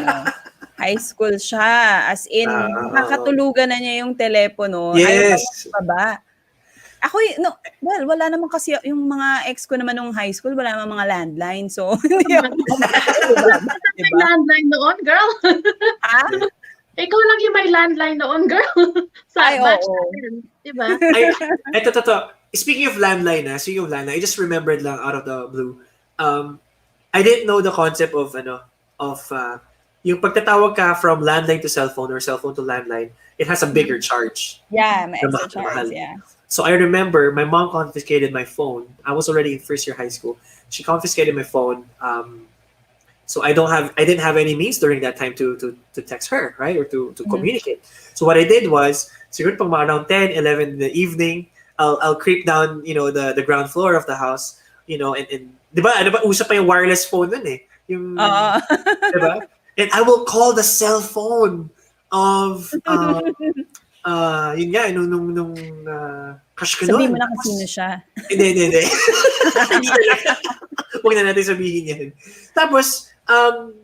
high school siya. As in, nakatulugan na niya yung telepono. Yes. Ayaw pa ba? Ako, wala naman kasi yung mga ex ko naman nung high school, wala naman mga landline. So, hindi ako diba? Landline noon, girl. Ikaw lang yung may landline noon, girl. Sa batch natin. Diba? Ito. Speaking of landline, I just remembered lang out of the blue. I didn't know the concept of yung pagtatawag ka from landline to cell phone or cell phone to landline, it has a bigger charge. Yeah, may extra charge, yeah. So I remember my mom confiscated my phone. I was already in first year high school. She confiscated my phone. So I didn't have any means during that time to text her, right? Or to communicate. So what I did was, siguro pang mga around 10, 11 in the evening, I'll creep down, the ground floor of the house, and diba, usap pa yung wireless phone nun eh. Yung, diba? And I will call the cell phone of, yun nga, nung crush ko nun. Sabihin mo na kung sino siya. Hindi. Huwag na natin sabihin yan. Tapos,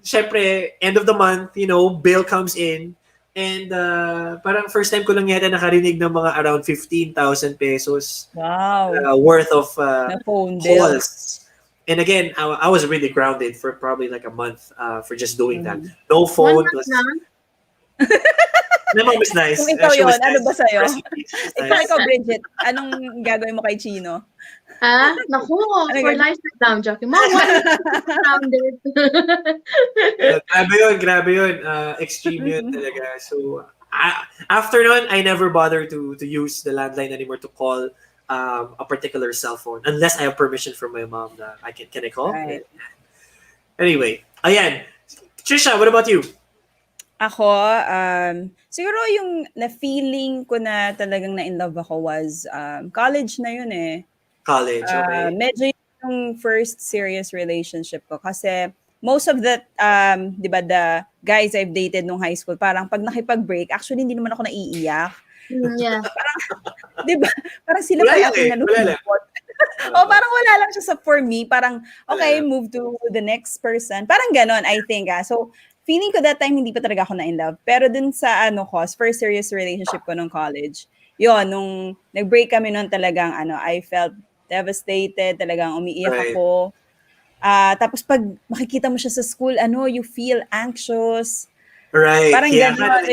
syempre, end of the month, bill comes in. And parang first time ko lang yata nakarinig ng mga around 15,000 pesos worth of phone calls. And again, I was really grounded for probably like a month for just doing that. No phone. My mom is nice. Kung ikaw She yun, was ano nice. ba sa'yo? Rest in peace. She's nice. Ikaw, Bridget, anong gagawin mo kay Chino? Naku, Ano for ganun? life na I'm joking. Mom, why are you grounded? Grabe yun. Extreme yun talaga. So, after nun, I never bother to use the landline anymore to call a particular cell phone unless I have permission from my mom na can I call? Right. Anyway, ayan. Trisha, what about you? Ako, siguro yung na-feeling ko na talagang na-in-love ako was college na yun eh. College, okay. Medyo yung first serious relationship ko kasi most of the, di ba, the guys I've dated nung high school, parang pag nakipag-break, actually hindi naman ako naiiyak. Yeah. Di ba? Parang sila Wala pa lang yung eh, wala lang. parang wala lang siya for me. Parang, okay, move to the next person. Parang ganon, I think. So, feeling ko that time hindi pa talaga ako na-in-love. Pero dun sa first serious relationship ko nung college, yon nung nag-break kami nun talagang I felt devastated, talagang umiiyak Right. ako. Tapos pag makikita mo siya sa school, you feel anxious. Right. Parang Yeah. gano'n.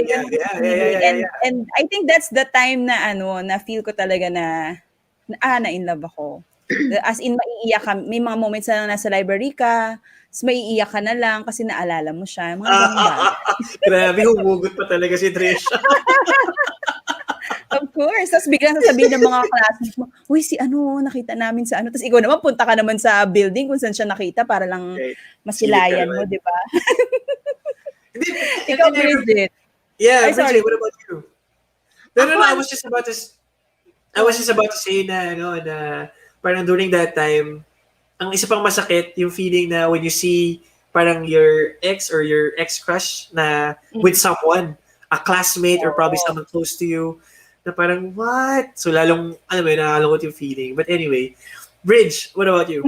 Yeah. And I think that's the time na na feel ko talaga na na-in-love ako. As in, maiiyak ka. May mga moments na nasa library ka, tapos maiiyak ka na lang kasi naalala mo siya. Mga ganun ba? Grabe, humugot pa talaga si Trisha. Of course. Tapos biglang sasabihin ng mga classmates mo, uy, si nakita namin sa Tapos ikaw naman, punta ka naman sa building kung saan siya nakita para lang masilayan mo, di ba? Ikaw, Bridget. Yeah, Ay, sorry. Bridget, what about you? No, I was just about to say na, na parang during that time, ang isa pang masakit, yung feeling na when you see parang your ex or your ex-crush na with someone, a classmate or probably someone close to you, na parang, what? So lalong, nakalungkot yung feeling. But anyway, Bridge, what about you?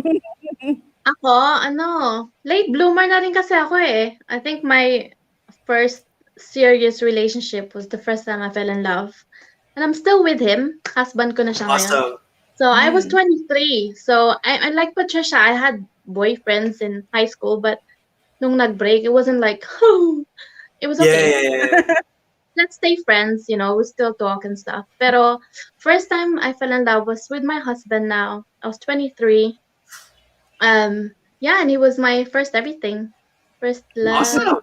Ako, late bloomer na rin kasi ako eh. I think my first serious relationship was the first time I fell in love. And I'm still with him. Husband ko na siya ngayon. Awesome. So I was 23. So I like Patricia. I had boyfriends in high school, but nung nag-break, it wasn't like, it was okay. Yeah. Let's stay friends, we still talk and stuff. Pero first time I fell in love was with my husband now. I was 23. And he was my first everything. First love. Awesome.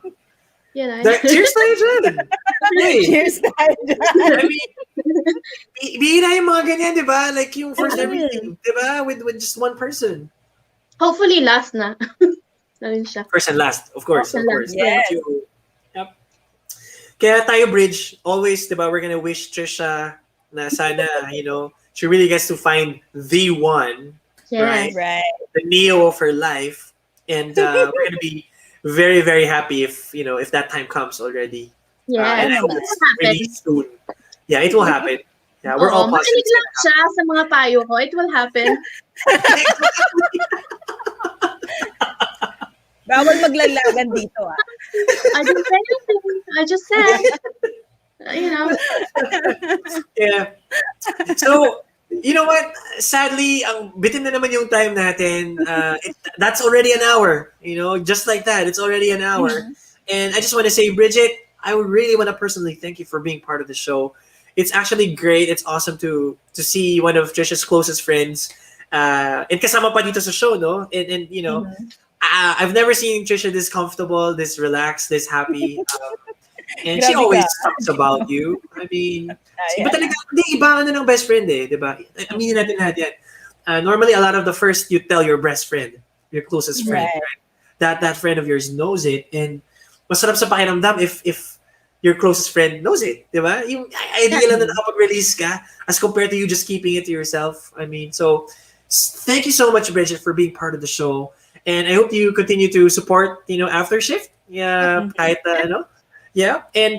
Cheers tayo dyan. Hey. Cheers tayo dyan. I mean, bihira yung mga ganyan, di ba? Like yung first everything, di ba? With just one person. Hopefully last na. Na rin siya. First and last, of course. Yes. Yep. Kaya tayo, Bridge, always, di ba, we're gonna wish Trisha na sana, she really gets to find the one, Yes. Right. the Neo of her life. And we're gonna be very, very happy if that time comes already. Yeah. And I hope it's really soon. Yeah, it will happen. Yeah, we're all positive. Makinig lang siya sa mga payo ko. It will happen. Bawal maglalagan dito, I didn't say anything. I just said, Yeah. So, you know what? Sadly, ang bitin na naman yung time natin. That's already an hour. Just like that. It's already an hour. And I just want to say, Bridget, I would really want to personally thank you for being part of the show. It's actually great. It's awesome to see one of Trisha's closest friends. And kasama pa dito sa show, no? And I've never seen Trisha this comfortable, this relaxed, this happy. And she always talks about you. I mean, iba talaga, iba ka na ng best friend eh, di ba? Aminin natin lahat yan. Normally, a lot of the first you tell your best friend, your closest friend, right? That friend of yours knows it, and masarap sa pakiramdam if your closest friend knows it, di ba? Yung idea lang na nakapag-release ka as compared to you just keeping it to yourself. I mean, so thank you so much, Bridget, for being part of the show. And I hope you continue to support, after shift. Yeah, kahit yeah, and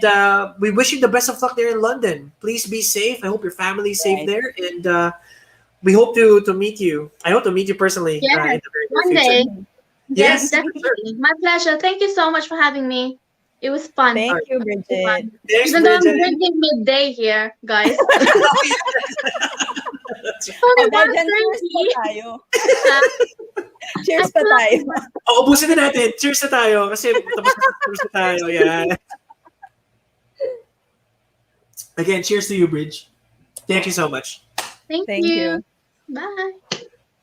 we wish you the best of luck there in London. Please be safe. I hope your family's safe there, and we hope to meet you. I hope to meet you personally. Yes, In the very near one future. day. Yes, definitely. My pleasure. Thank you so much for having me. It was fun. Thank you, Bridget. Thanks, Even though I'm Bridget. drinking midday here, guys. Cheers pa tayo. Cheers pa tayo. Ubusin na natin. Cheers na tayo kasi tapos na tayo. Yeah. Again, cheers to you, Bridge. Thank you so much. Thank Thank you. you. Bye.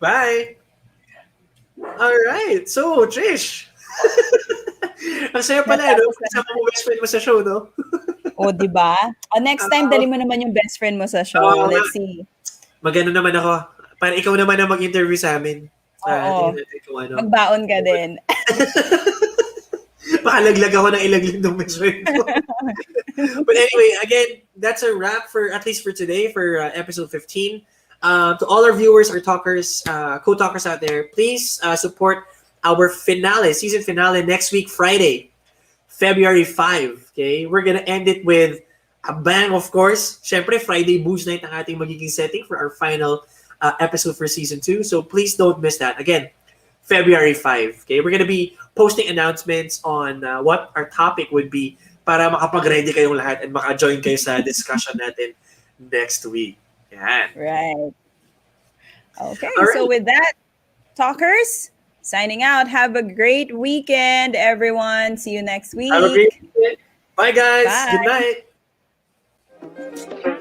Bye. All right. So, Trish. Ang saya pala, no? Kasama mo best friend mo sa show, no? O, di ba? Next time, dali mo naman yung best friend mo sa show. Oo. Let's see. Magano naman ako. Para ikaw naman ang mag-interview sa amin. Oo. Tingnan natin kung ano. Magbaon ka din. Pakalaglag ako ng ilaglag ng best friend ko. But anyway, again, that's a wrap for, at least for today, for episode 15. To all our viewers, our talkers, co-talkers out there, please support our finale, season finale next week, Friday, February 5. Okay? We're gonna end it with a bang, of course. Syempre, Friday Booze Night ang ating magiging setting for our final episode for season 2. So please don't miss that. Again, February 5. Okay? We're gonna be posting announcements on what our topic would be para makapag-ready kayong lahat and maka-join kayo sa discussion natin next week. Yan. Right. Okay, All right. so with that, talkers, signing out. Have a great weekend, everyone. See you next week. Have a great weekend. Bye, guys. Bye. Good night.